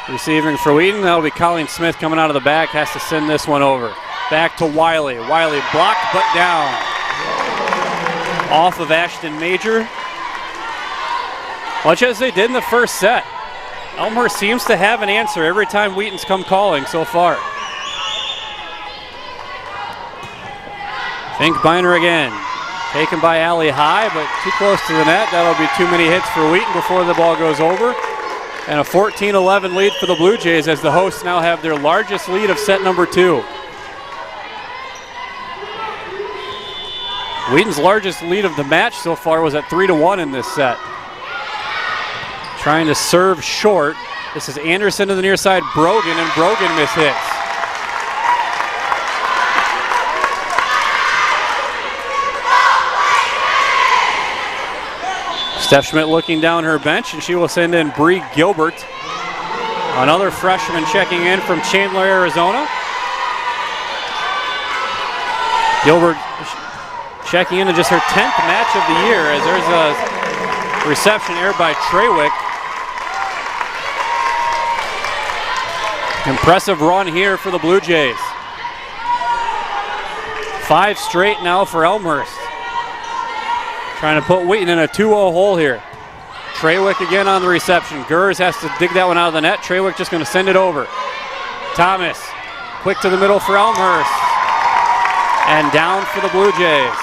receiving for Wheaton. That'll be Colleen Smith coming out of the back. Has to send this one over. Back to Wiley. Wiley blocked but down. Off of Ashton Major. Much as they did in the first set. Elmhurst seems to have an answer every time Wheaton's come calling so far. Finkbeiner again. Taken by Allie High, but too close to the net. That'll be too many hits for Wheaton before the ball goes over. And a 14-11 lead for the Blue Jays as the hosts now have their largest lead of set number 2. Wheaton's largest lead of the match so far was at 3-1 in this set. Trying to serve short. This is Anderson to the near side, Brogan, and Brogan mishits. Steph Schmidt looking down her bench, and she will send in Bree Gilbert, another freshman checking in from Chandler, Arizona. Gilbert checking into just her 10th match of the year as there's a reception aired by Trawick. Impressive run here for the Blue Jays. 5 straight now for Elmhurst. Trying to put Wheaton in a 2-0 hole here. Trawick again on the reception. Gers has to dig that one out of the net. Trawick just going to send it over. Thomas, quick to the middle for Elmhurst. And down for the Blue Jays.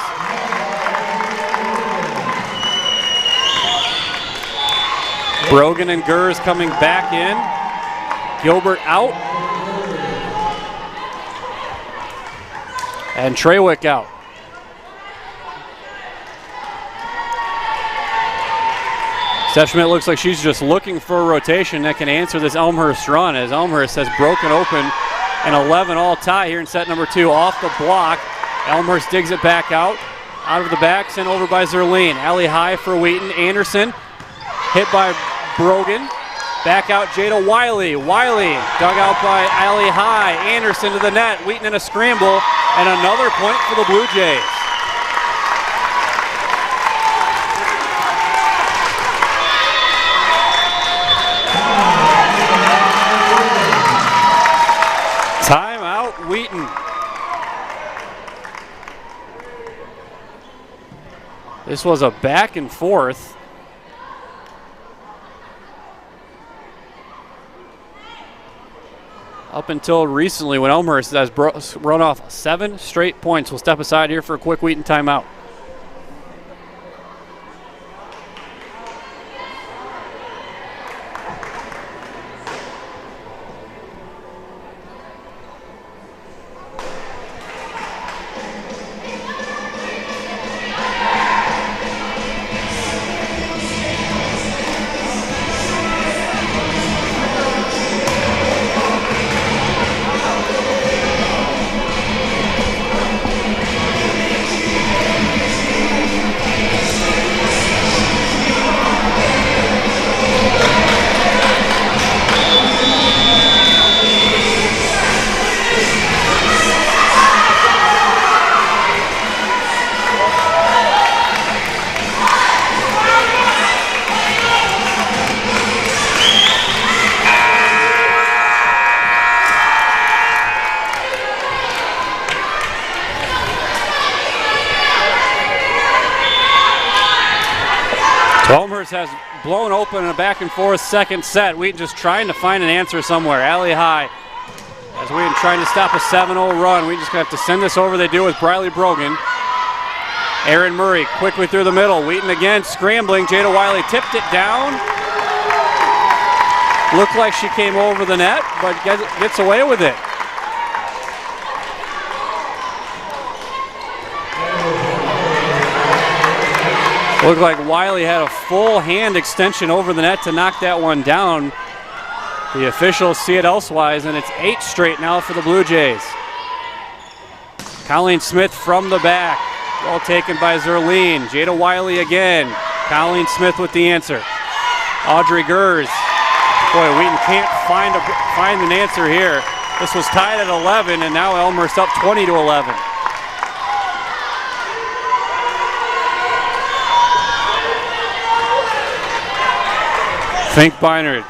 Brogan and Gers coming back in. Gilbert out. And Trawick out. Steph Schmidt looks like she's just looking for a rotation that can answer this Elmhurst run, as Elmhurst has broken open an 11-all tie here in set number 2. Off the block, Elmhurst digs it back out of the back, sent over by Zerline. Allie High for Wheaton. Anderson hit by Brogan. Back out Jada Wiley. Wiley dug out by Allie High. Anderson to the net. Wheaton in a scramble, and another point for the Blue Jays. Timeout, Wheaton. This was a back and forth. Up until recently when Elmhurst has run off 7 straight points. We'll step aside here for a quick Wheaton timeout. Elmhurst has blown open in a back and forth second set. Wheaton just trying to find an answer somewhere. Allie High as Wheaton trying to stop a 7-0 run. We just have to send this over. They do with Briley Brogan. Aaron Murray quickly through the middle. Wheaton again scrambling. Jada Wiley tipped it down. Looked like she came over the net, but gets away with it. Looked like Wiley had a full hand extension over the net to knock that one down. The officials see it elsewise, and it's 8 straight now for the Blue Jays. Colleen Smith from the back. Well taken by Zerline. Jada Wiley again. Colleen Smith with the answer. Audrey Gers. Boy, Wheaton can't find an answer here. This was tied at 11, and now Elmhurst up 20-11. Fink Beinert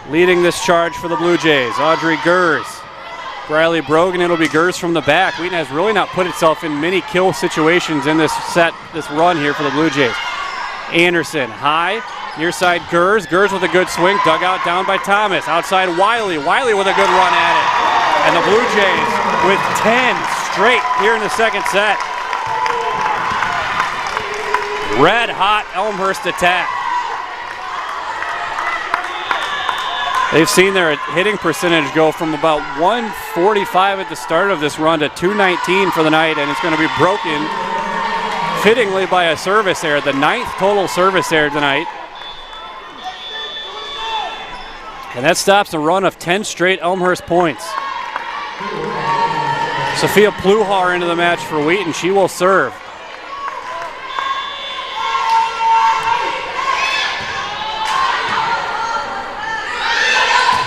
leading this charge for the Blue Jays. Audrey Gers. Briley Brogan, it'll be Gers from the back. Wheaton has really not put itself in many kill situations in this run here for the Blue Jays. Anderson, high, near side Gers. Gers with a good swing, dug out down by Thomas. Outside Wiley. Wiley with a good run at it. And the Blue Jays with 10 straight here in the second set. Red hot Elmhurst attack. They've seen their hitting percentage go from about 145 at the start of this run to 219 for the night, and it's going to be broken fittingly by a service error, the 9th total service error tonight. And that stops a run of 10 straight Elmhurst points. Sophia Pluhar into the match for Wheaton. She will serve.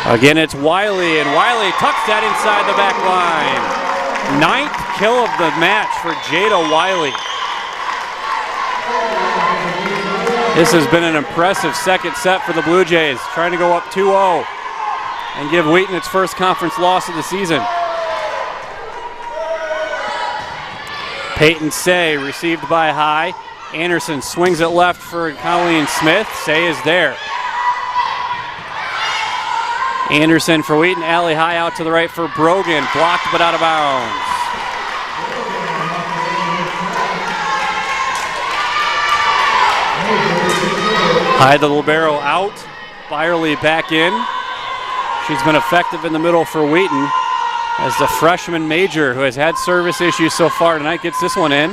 Again, it's Wiley, and Wiley tucks that inside the back line. 9th kill of the match for Jada Wiley. This has been an impressive second set for the Blue Jays, trying to go up 2-0 and give Wheaton its first conference loss of the season. Peyton Say received by High. Anderson swings it left for Colleen Smith. Say is there. Anderson for Wheaton, alley high out to the right for Brogan, blocked but out of bounds. High the libero out, Byerly back in. She's been effective in the middle for Wheaton as the freshman major who has had service issues so far tonight gets this one in.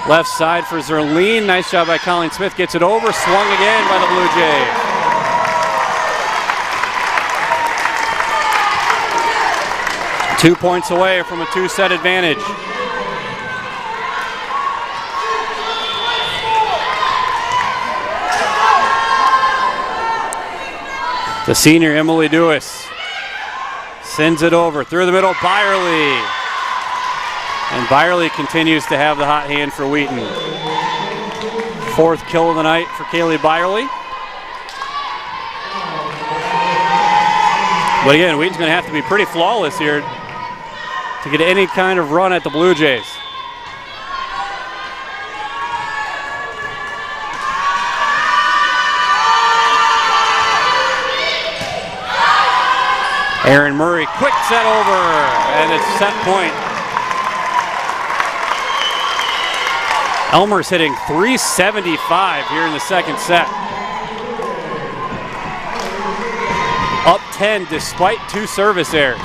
Left side for Zerline, nice job by Colleen Smith, gets it over, swung again by the Blue Jays. Two points away from a two-set advantage. The senior Emily Dewis sends it over through the middle, Byerly. And Byerly continues to have the hot hand for Wheaton. 4th kill of the night for Kaylee Byerly. But again, Wheaton's going to have to be pretty flawless here to get any kind of run at the Blue Jays. Aaron Murray, quick set over, and it's set point. Elmer's hitting .375 here in the second set. Up 10 despite 2 service errors.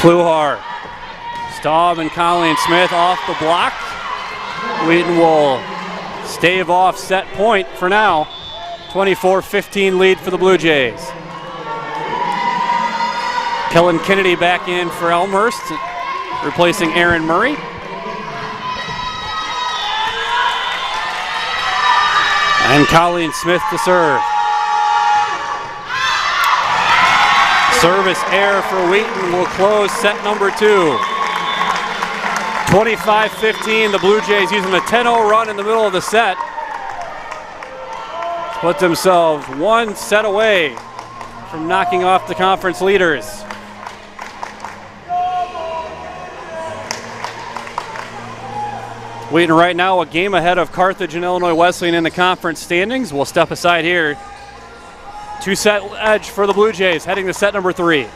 Pluhar, Staub and Colleen Smith off the block. Wheaton will stave off set point for now. 24-15 lead for the Blue Jays. Kellen Kennedy back in for Elmhurst, replacing Aaron Murray. And Colleen Smith to serve. Service error for Wheaton will close set number 2. 25-15, the Blue Jays using the 10-0 run in the middle of the set. Put themselves one set away from knocking off the conference leaders. Wheaton right now a game ahead of Carthage and Illinois Wesleyan in the conference standings. We'll step aside here. 2-set edge for the Blue Jays heading to set number 3.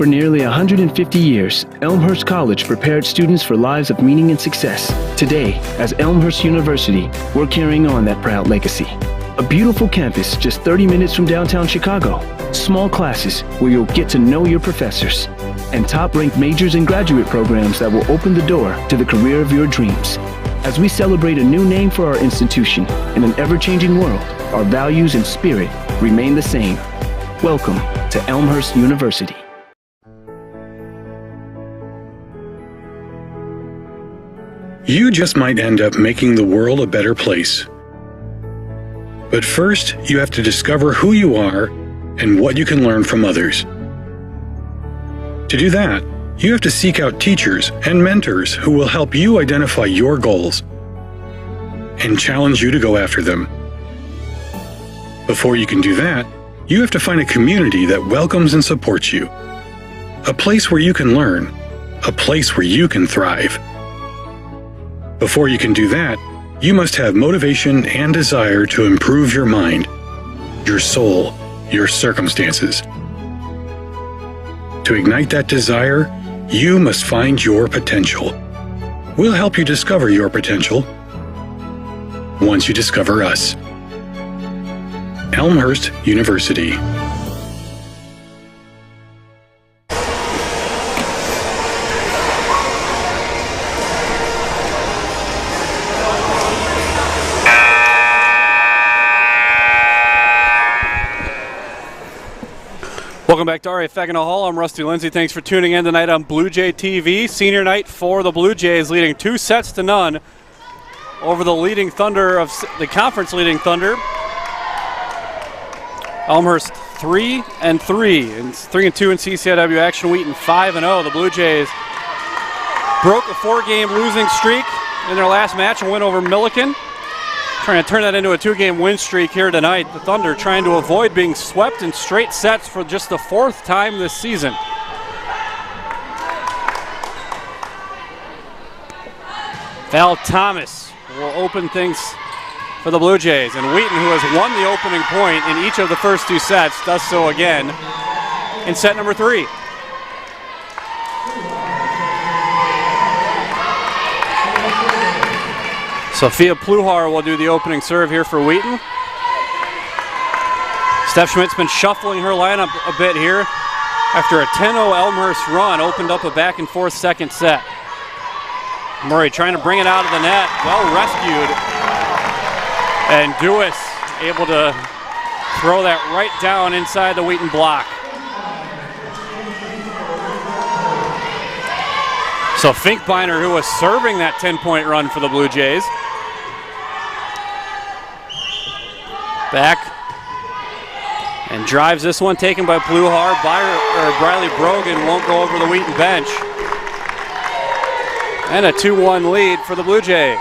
For nearly 150 years, Elmhurst College prepared students for lives of meaning and success. Today, as Elmhurst University, we're carrying on that proud legacy. A beautiful campus just 30 minutes from downtown Chicago. Small classes where you'll get to know your professors. And top-ranked majors and graduate programs that will open the door to the career of your dreams. As we celebrate a new name for our institution in an ever-changing world, our values and spirit remain the same. Welcome to Elmhurst University.
You just might end up making the world a better place. But first, you have to discover who you are and what you can learn from others. To do that, you have to seek out teachers and mentors who will help you identify your goals and challenge you to go after them. Before you can do that, you have to find a community that welcomes and supports you. A place where you can learn. A place where you can thrive. Before you can do that, you must have motivation and desire to improve your mind, your soul, your circumstances. To ignite that desire, you must find your potential. We'll help you discover your potential once you discover us. Elmhurst University.
Welcome back to RA Fagano Hall. I'm Rusty Lindsay. Thanks for tuning in tonight on Blue Jay TV. Senior night for the Blue Jays, leading 2-0 over the leading Thunder of the conference leading Thunder. Elmhurst 3-3, and 3-2 in CCIW action. Wheaton 5-0. The Blue Jays broke a 4-game losing streak in their last match and win over Milliken. Trying to turn that into a 2-game win streak here tonight. The Thunder trying to avoid being swept in straight sets for just the 4th time this season. Val Thomas will open things for the Blue Jays. And Wheaton, who has won the opening point in each of the first 2 sets, does so again in set number 3. Sophia Pluhar will do the opening serve here for Wheaton. Steph Schmidt's been shuffling her lineup a bit here after a 10-0 Elmhurst run opened up a back and forth second set. Murray trying to bring it out of the net, well rescued. And Dewis able to throw that right down inside the Wheaton block. So Finkbeiner, who was serving that 10-point run for the Blue Jays. Back and drives this one, taken by Pluhar. Briley Brogan won't go over the Wheaton bench. And a 2-1 lead for the Blue Jays.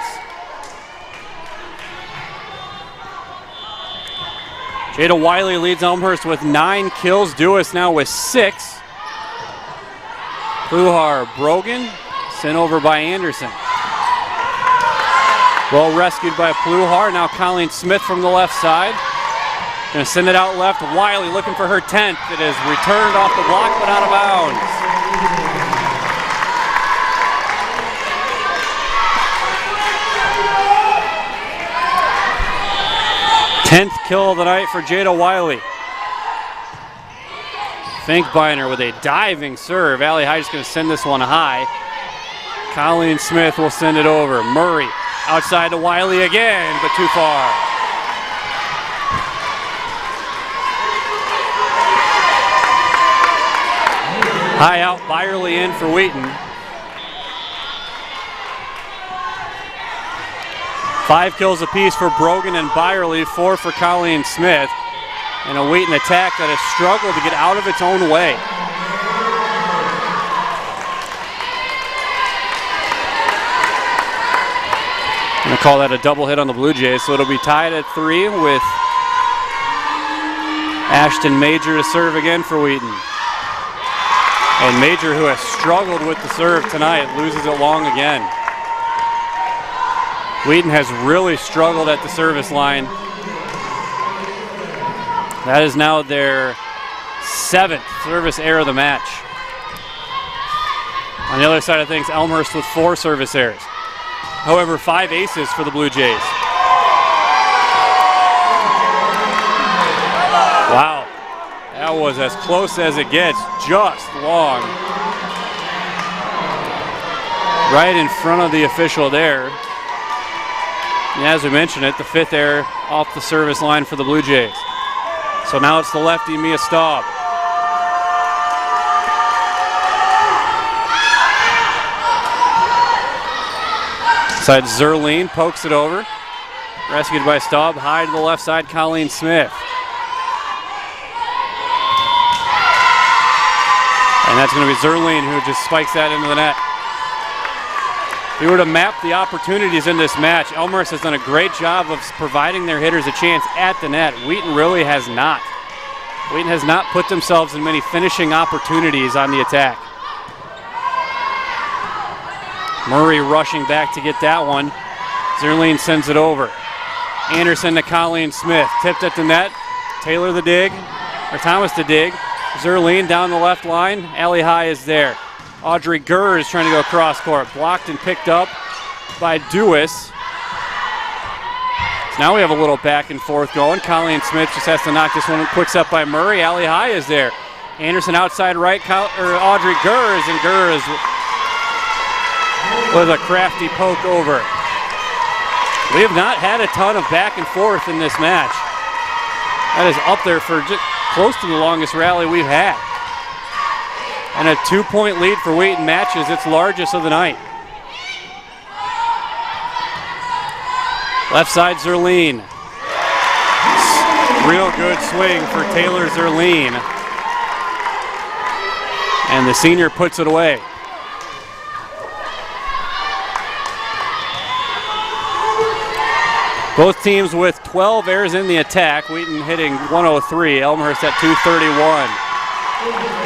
Jada Wiley leads Elmhurst with 9 kills. Dewis now with 6. Pluhar, Brogan, sent over by Anderson. Well rescued by Pluhar. Now Colleen Smith from the left side. Going to send it out left. Wiley looking for her 10th. It is returned off the block but out of bounds. Tenth kill of the night for Jada Wiley. Finkbeiner with a diving serve. Allie Hyde's going to send this one high. Colleen Smith will send it over. Murray outside to Wiley again, but too far. High out, Byerly in for Wheaton. 5 kills apiece for Brogan and Byerly, 4 for Colleen Smith. And a Wheaton attack that has struggled to get out of its own way. I'm going to call that a double hit on the Blue Jays, so it'll be tied at 3 with Ashton Major to serve again for Wheaton. And Major, who has struggled with the serve tonight, loses it long again. Wheaton has really struggled at the service line. That is now their 7th service error of the match. On the other side of things, Elmhurst with 4 service errors. However, 5 aces for the Blue Jays. That was as close as it gets, just long. Right in front of the official there. And as we mentioned it, the 5th error off the service line for the Blue Jays. So now it's the lefty, Mia Staub. Side Zerline pokes it over. Rescued by Staub. High to the left side, Colleen Smith. And that's going to be Zerline who just spikes that into the net. If we were to map the opportunities in this match, Elmhurst has done a great job of providing their hitters a chance at the net. Wheaton really has not. Wheaton has not put themselves in many finishing opportunities on the attack. Murray rushing back to get that one. Zerline sends it over. Anderson to Colleen Smith. Tipped at the net. Taylor the dig, or Thomas the dig. Zerline down the left line. Alley High is there. Audrey Gurr is trying to go cross court. Blocked and picked up by Dewis. So now we have a little back and forth going. Colleen Smith just has to knock this one. Quick set by Murray. Alley High is there. Anderson outside right. Audrey Gurr is, and Gurr is with a crafty poke over. We have not had a ton of back and forth in this match. That is up there for just close to the longest rally we've had. And a 2-point lead for Wheaton matches its largest of the night. Left side Zerline. Real good swing for Taylor Zerline. And the senior puts it away. Both teams with 12 errors in the attack. Wheaton hitting 103, Elmhurst at 231.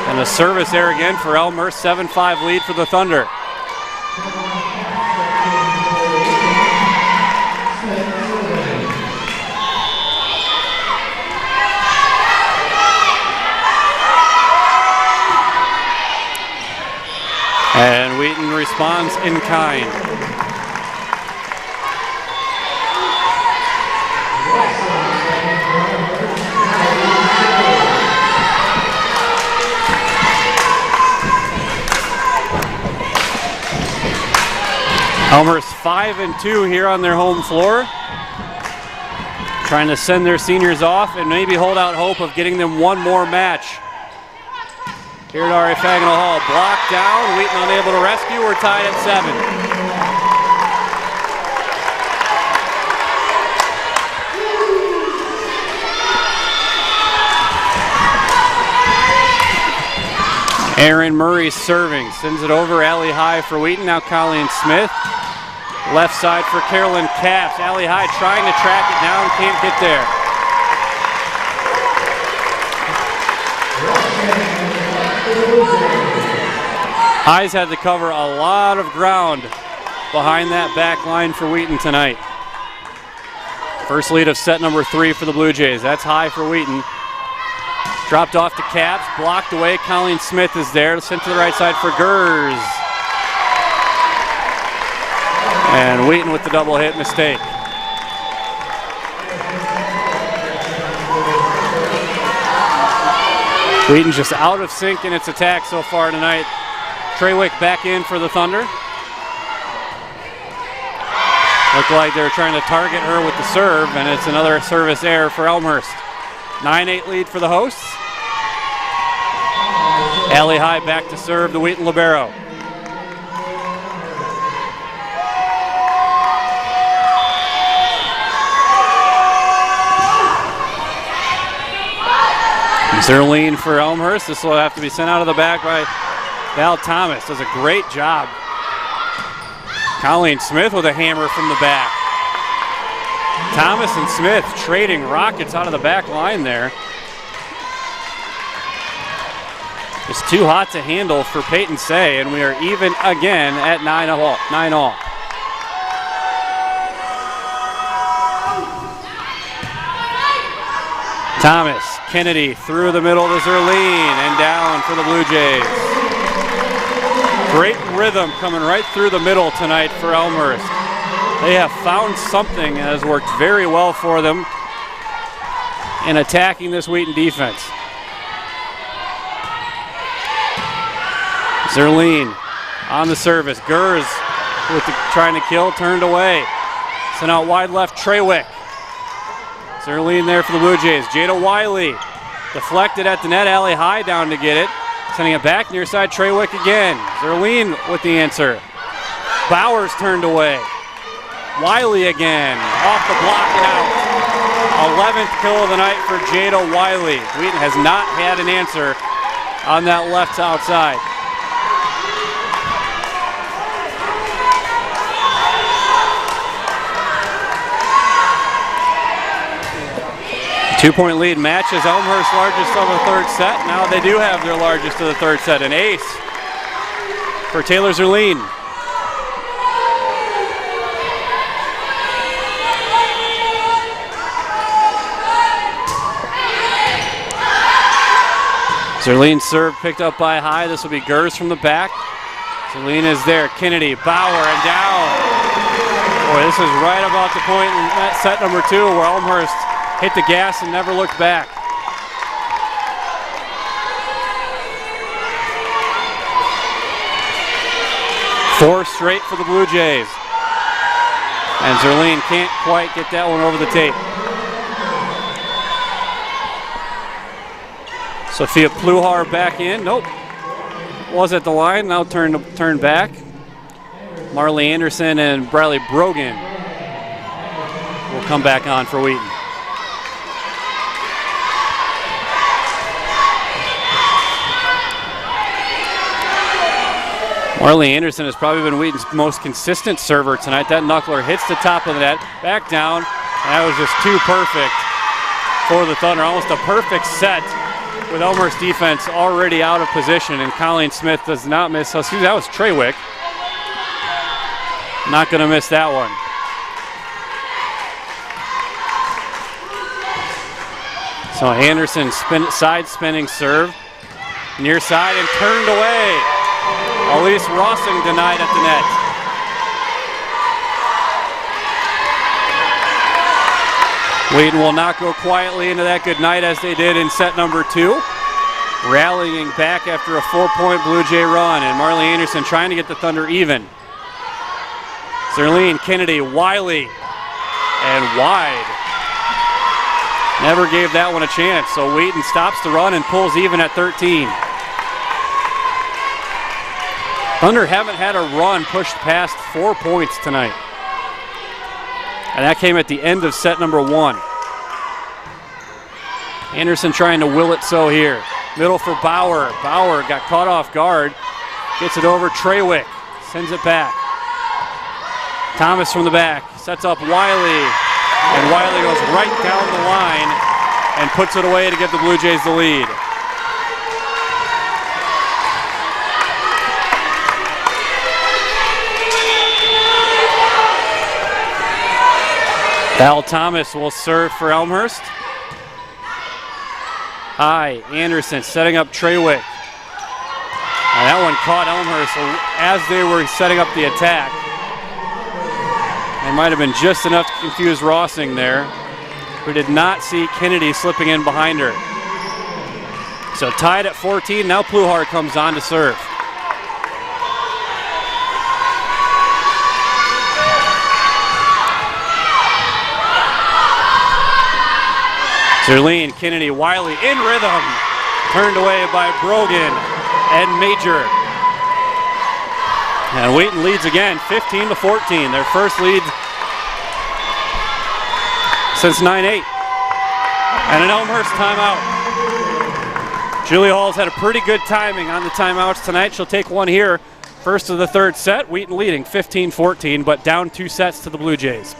And a service error again for Elmhurst, 7-5 lead for the Thunder. And Wheaton responds in kind. Elmhurst 5-2 here on their home floor. Trying to send their seniors off and maybe hold out hope of getting them one more match. Here at R.A. Fagnall Hall, blocked down, Wheaton unable to rescue. We're tied at 7. Aaron Murray serving, sends it over, Alley High for Wheaton. Now Colleen Smith. Left side for Carolyn Capps. Alley High trying to track it down, can't get there. Highs had to cover a lot of ground behind that back line for Wheaton tonight. First lead of set number 3 for the Blue Jays. That's high for Wheaton. Dropped off to Capps, blocked away. Colleen Smith is there, sent to the right side for Gers. And Wheaton with the double hit mistake. Wheaton just out of sync in its attack so far tonight. Treywick back in for the Thunder. Looked like they were trying to target her with the serve, and it's another service error for Elmhurst. 9-8 lead for the hosts. Alley High back to serve the Wheaton libero. Zerline for Elmhurst. This will have to be sent out of the back by Val Thomas. Does a great job. Colleen Smith with a hammer from the back. Thomas and Smith trading rockets out of the back line there. It's too hot to handle for Peyton Say, and we are even again at 9-all. Thomas, Kennedy through the middle to Zerline and down for the Blue Jays. Great rhythm coming right through the middle tonight for Elmhurst. They have found something that has worked very well for them in attacking this Wheaton defense. Zerline on the service. Gers with trying to kill, turned away. Sent out wide left, Trawick. Zerline there for the Blue Jays. Jada Wiley deflected at the net, alley high down to get it. Sending it back near side, Trawick again. Zerline with the answer. Bowers turned away. Wiley again, off the block and out. 11th kill of the night for Jada Wiley. Wheaton has not had an answer on that left outside. Two-point lead matches Elmhurst's largest of the third set. Now they do have their largest of the third set. An ace for Taylor Zerline. Zerline's serve picked up by High. This will be Gers from the back. Zerline is there. Kennedy, Bauer, and down. Boy, this is right about the point in that set number 2 where Elmhurst hit the gas and never looked back. Four straight for the Blue Jays. And Zerline can't quite get that one over the tape. Sophia Pluhar back in. Nope. Was at the line. Now turned back. Marley Anderson and Bradley Brogan will come back on for Wheaton. Marley Anderson has probably been Wheaton's most consistent server tonight. That knuckler hits the top of the net, back down, and that was just too perfect for the Thunder. Almost a perfect set with Elmhurst defense already out of position, and Colleen Smith does not miss. So, excuse me, that was Trawick. Not going to miss that one. So Anderson side spinning serve, near side and turned away. Elise Rossing denied at the net. Wheaton will not go quietly into that good night as they did in set number 2. Rallying back after a 4-point Blue Jay run, and Marley Anderson trying to get the Thunder even. Zerline, Kennedy, Wiley, and wide. Never gave that one a chance, so Wheaton stops the run and pulls even at 13. Thunder haven't had a run pushed past 4 points tonight. And that came at the end of set number 1. Anderson trying to will it so here. Middle for Bauer. Bauer got caught off guard. Gets it over Trawick. Sends it back. Thomas from the back. Sets up Wiley. And Wiley goes right down the line and puts it away to give the Blue Jays the lead. Val Thomas will serve for Elmhurst. High, Anderson setting up Trawick. And that one caught Elmhurst as they were setting up the attack. There might have been just enough to confuse Rossing there, who did not see Kennedy slipping in behind her. So tied at 14, now Pluhar comes on to serve. Zerline, Kennedy, Wiley in rhythm. Turned away by Brogan and Major. And Wheaton leads again, 15-14. Their first lead since 9-8. And an Elmhurst timeout. Julie Hall's had a pretty good timing on the timeouts tonight. She'll take one here. First of the third set. Wheaton leading 15-14, but down 2 sets to the Blue Jays.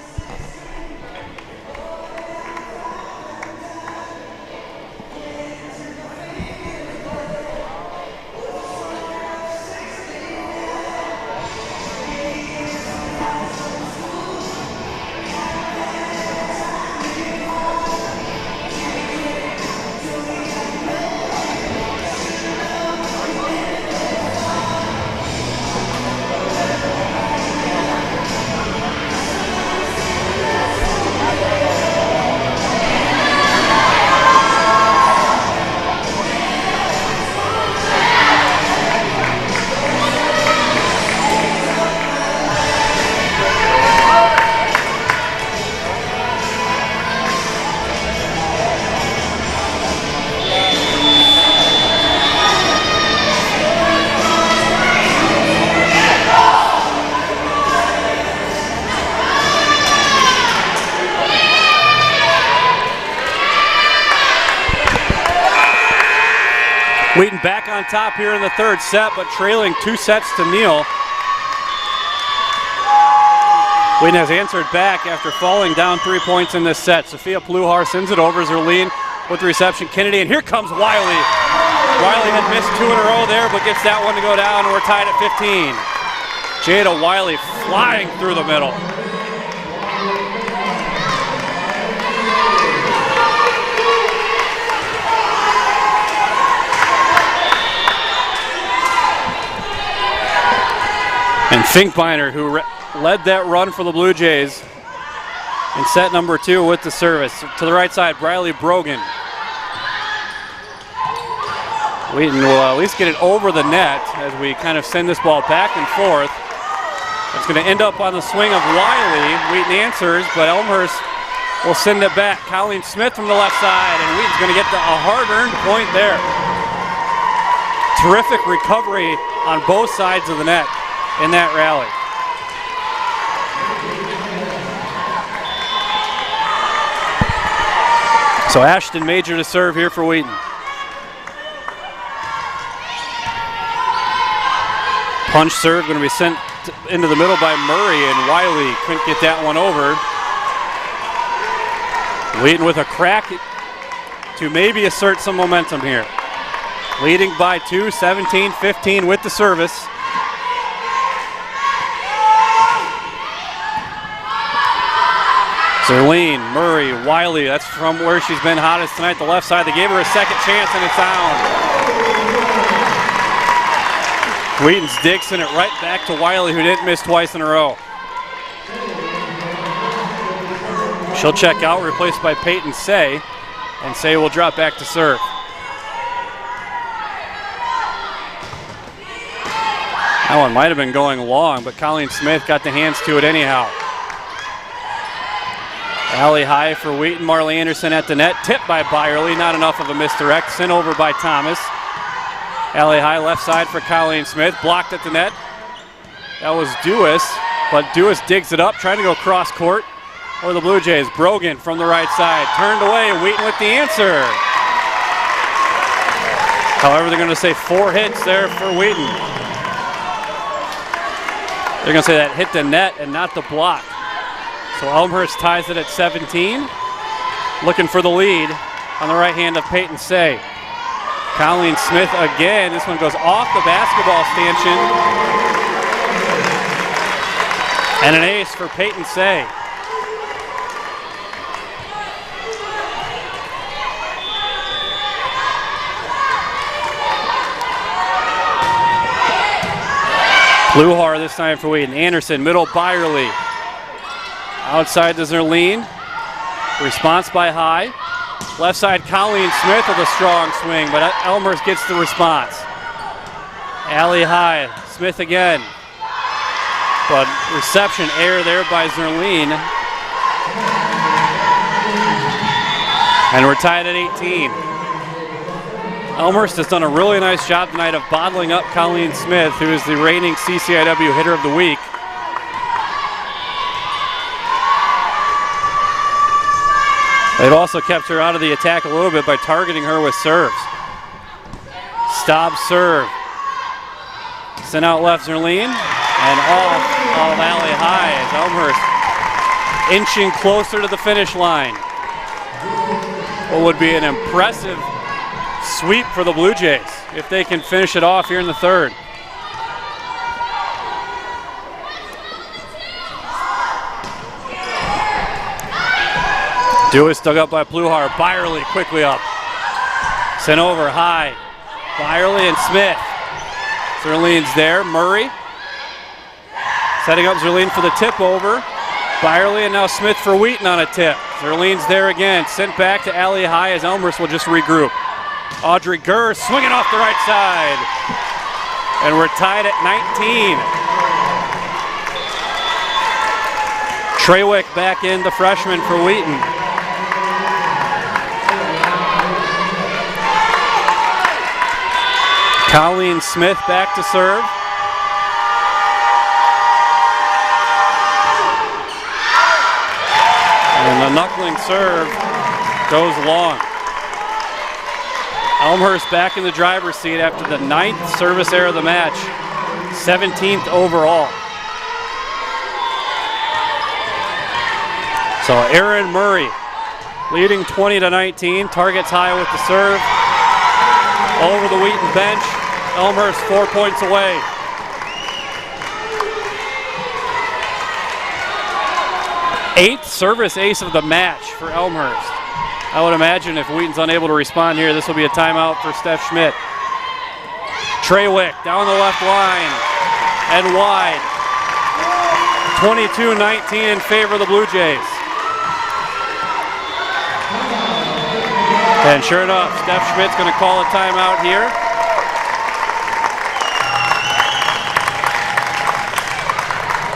Wheaton back on top here in the third set, but trailing 2-0. Wheaton has answered back after falling down 3 points in this set. Sophia Pluhar sends it over. Zerline with the reception. Kennedy, and here comes Wiley. Wiley had missed 2 in a row there, but gets that one to go down, and we're tied at 15. Jada Wiley flying through the middle. And Finkbeiner, who led that run for the Blue Jays in set number 2 with the service. To the right side, Briley Brogan. Wheaton will at least get it over the net as we kind of send this ball back and forth. It's going to end up on the swing of Wiley. Wheaton answers, but Elmhurst will send it back. Colleen Smith from the left side, and Wheaton's going to get a hard-earned point there. Terrific recovery on both sides of the net in that rally. So Ashton Major to serve here for Wheaton. Punch serve going to be sent into the middle by Murray, and Wiley couldn't get that one over. Wheaton with a crack to maybe assert some momentum here. Leading by 2, 17-15 with the service. Zerline, Murray, Wiley, that's from where she's been hottest tonight, the left side. They gave her a second chance, and it's down. Wheaton's Dixon it right back to Wiley, who didn't miss twice in a row. She'll check out, replaced by Peyton Say, and Say will drop back to serve. That one might have been going long, but Colleen Smith got the hands to it anyhow. Alley high for Wheaton. Marley Anderson at the net. Tipped by Byerly. Not enough of a misdirect. Sent over by Thomas. Alley high left side for Colleen Smith. Blocked at the net. That was Dewis, but Dewis digs it up, trying to go cross court for the Blue Jays. Brogan from the right side. Turned away. Wheaton with the answer. However, they're going to say 4 hits there for Wheaton. They're going to say that hit the net and not the block. So Elmhurst ties it at 17. Looking for the lead on the right hand of Peyton Say. Colleen Smith again. This one goes off the basketball stanchion. And an ace for Peyton Say. Pluhar this time for Wheaton. Anderson, middle Byerly. Outside to Zerline. Response by High. Left side Colleen Smith with a strong swing, but Elmhurst gets the response. Alley High. Smith again. But reception error there by Zerline. And we're tied at 18. Elmhurst has done a really nice job tonight of bottling up Colleen Smith, who is the reigning CCIW Hitter of the Week. They've also kept her out of the attack a little bit by targeting her with serves. Staub serve. Sent out left Zerline, and off of Alley High as Elmhurst inching closer to the finish line. What would be an impressive sweep for the Blue Jays if they can finish it off here in the third. Dewis dug up by Pluhar. Byerly quickly up. Sent over High. Byerly and Smith. Zerline's there. Murray setting up Zerline for the tip over. Byerly and now Smith for Wheaton on a tip. Zerline's there again. Sent back to Alley High as Elmhurst will just regroup. Audrey Gurr swinging off the right side. And we're tied at 19. Treywick back in, the freshman for Wheaton. Colleen Smith back to serve. And the knuckling serve goes long. Elmhurst back in the driver's seat after the 9th service error of the match, 17th overall. So Aaron Murray leading 20-19, targets high with the serve. Over the Wheaton bench, Elmhurst 4 points away. Eighth service ace of the match for Elmhurst. I would imagine if Wheaton's unable to respond here, this will be a timeout for Steph Schmidt. Treywick down the left line and wide. 22-19 in favor of the Blue Jays. And sure enough, Steph Schmidt's going to call a timeout here.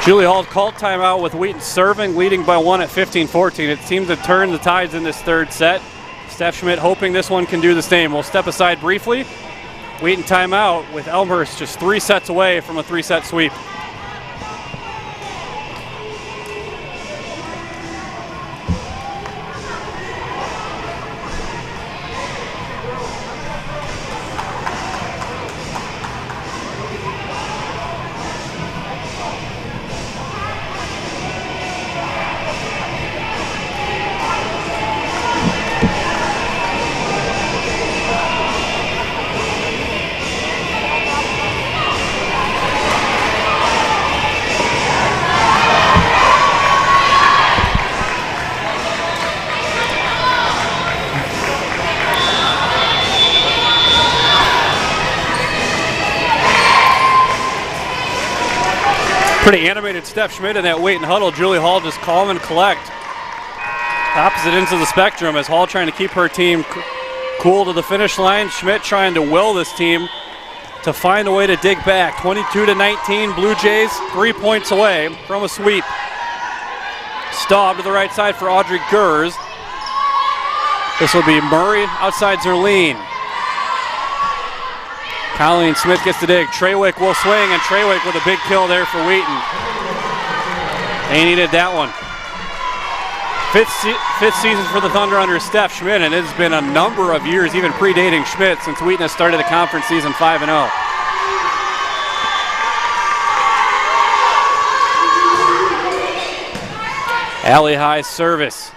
Julie Hall called timeout with Wheaton serving, leading by 1 at 15-14. It seemed to turn the tides in this third set. Steph Schmidt hoping this one can do the same. We'll step aside briefly. Wheaton timeout with Elmhurst just 3 sets away from a 3-set sweep. Pretty animated Steph Schmidt in that Wheaton huddle. Julie Hall just calm and collect. Opposite ends of the spectrum as Hall trying to keep her team cool to the finish line. Schmidt trying to will this team to find a way to dig back. 22-19, Blue Jays 3 points away from a sweep. Staub to the right side for Audrey Gers. This will be Murray outside Zerline. Colleen Smith gets the dig. Treywick will swing, and Treywick with a big kill there for Wheaton. They needed that one. Fifth season for the Thunder under Steph Schmidt, and it has been a number of years, even predating Schmidt, since Wheaton has started the conference season 5-0. Alley high service.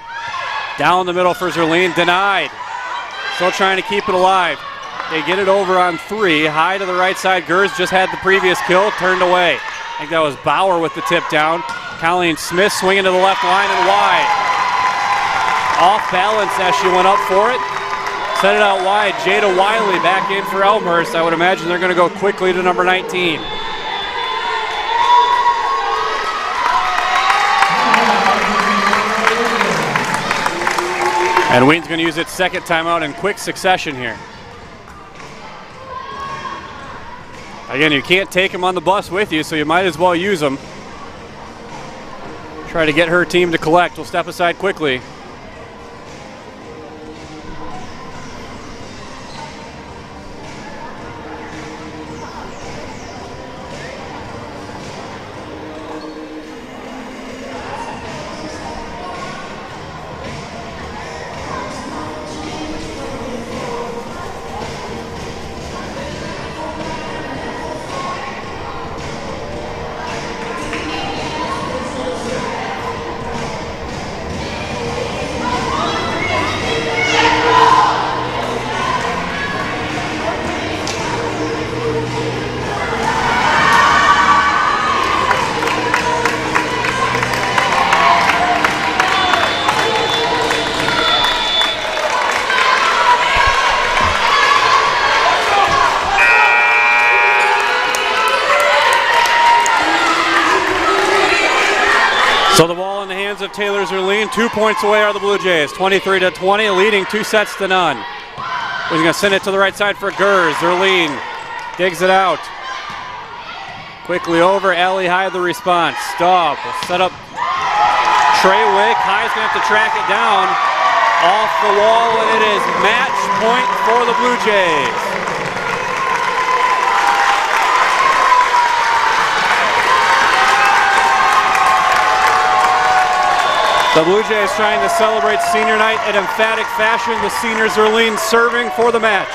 Down the middle for Zerline, denied. Still trying to keep it alive. They get it over on 3. High to the right side. Gers just had the previous kill, turned away. I think that was Bauer with the tip down. Colleen Smith swinging to the left line and wide. Off balance as she went up for it. Set it out wide. Jada Wiley back in for Elmhurst. I would imagine they're going to go quickly to number 19. And Wheaton's going to use its second timeout in quick succession here. Again, you can't take them on the bus with you, so you might as well use them. Try to get her team to collect. We'll step aside quickly. So the ball in the hands of Taylor Zerline. 2 points away are the Blue Jays. 23-20, leading 2 sets to none. He's going to send it to the right side for Gers. Zerline digs it out. Quickly over, alley high the response. Staub will set up Treywick. High's going to have to track it down. Off the wall, and it is match point for the Blue Jays. The Blue Jays trying to celebrate senior night in emphatic fashion. The seniors are lean serving for the match.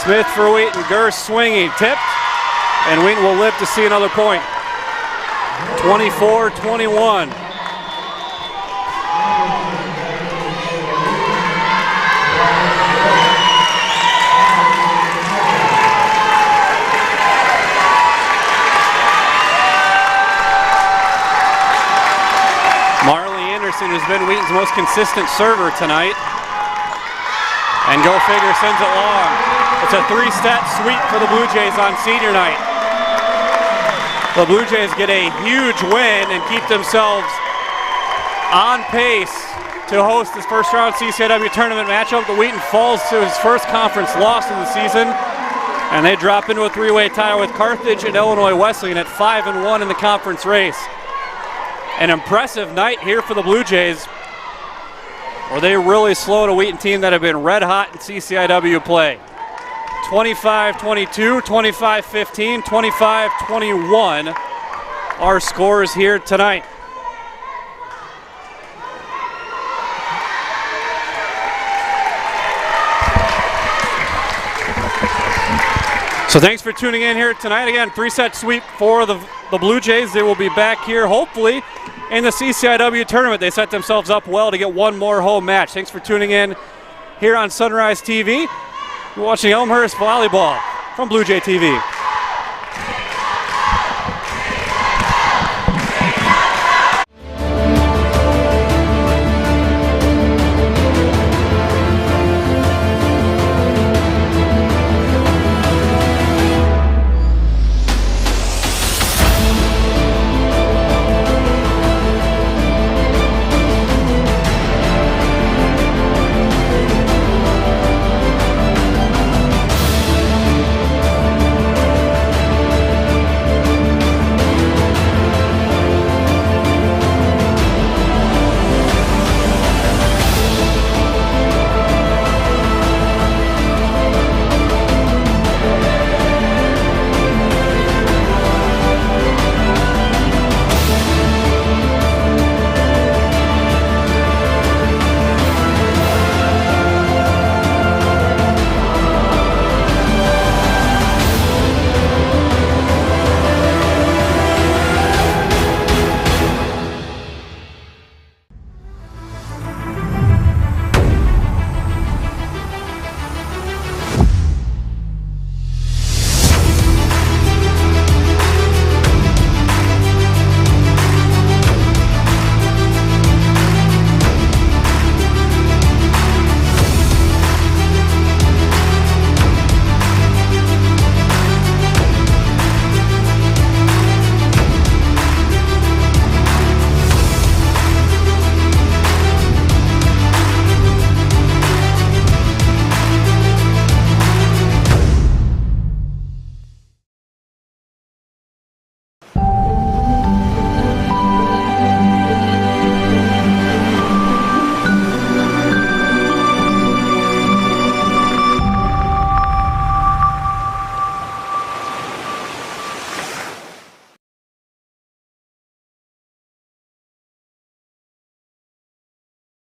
Smith for Wheaton. Gurr swinging, tipped, and Wheaton will live to see another point. 24-21. Who's been Wheaton's most consistent server tonight. And go figure, sends it long. It's a 3-stat sweep for the Blue Jays on senior night. The Blue Jays get a huge win and keep themselves on pace to host this first round CCIW tournament matchup. The Wheaton falls to his first conference loss of the season, and they drop into a 3-way tie with Carthage and Illinois Wesleyan at 5-1 in the conference race. An impressive night here for the Blue Jays, where they really slowed a Wheaton team that have been red hot in CCIW play. 25-22, 25-15, 25-21 our scores here tonight. So thanks for tuning in here tonight. Again, 3-set sweep for the Blue Jays. They will be back here hopefully in the CCIW tournament. They set themselves up well to get one more home match. Thanks for tuning in here on Sunrise TV. You're watching Elmhurst Volleyball from Blue Jay TV.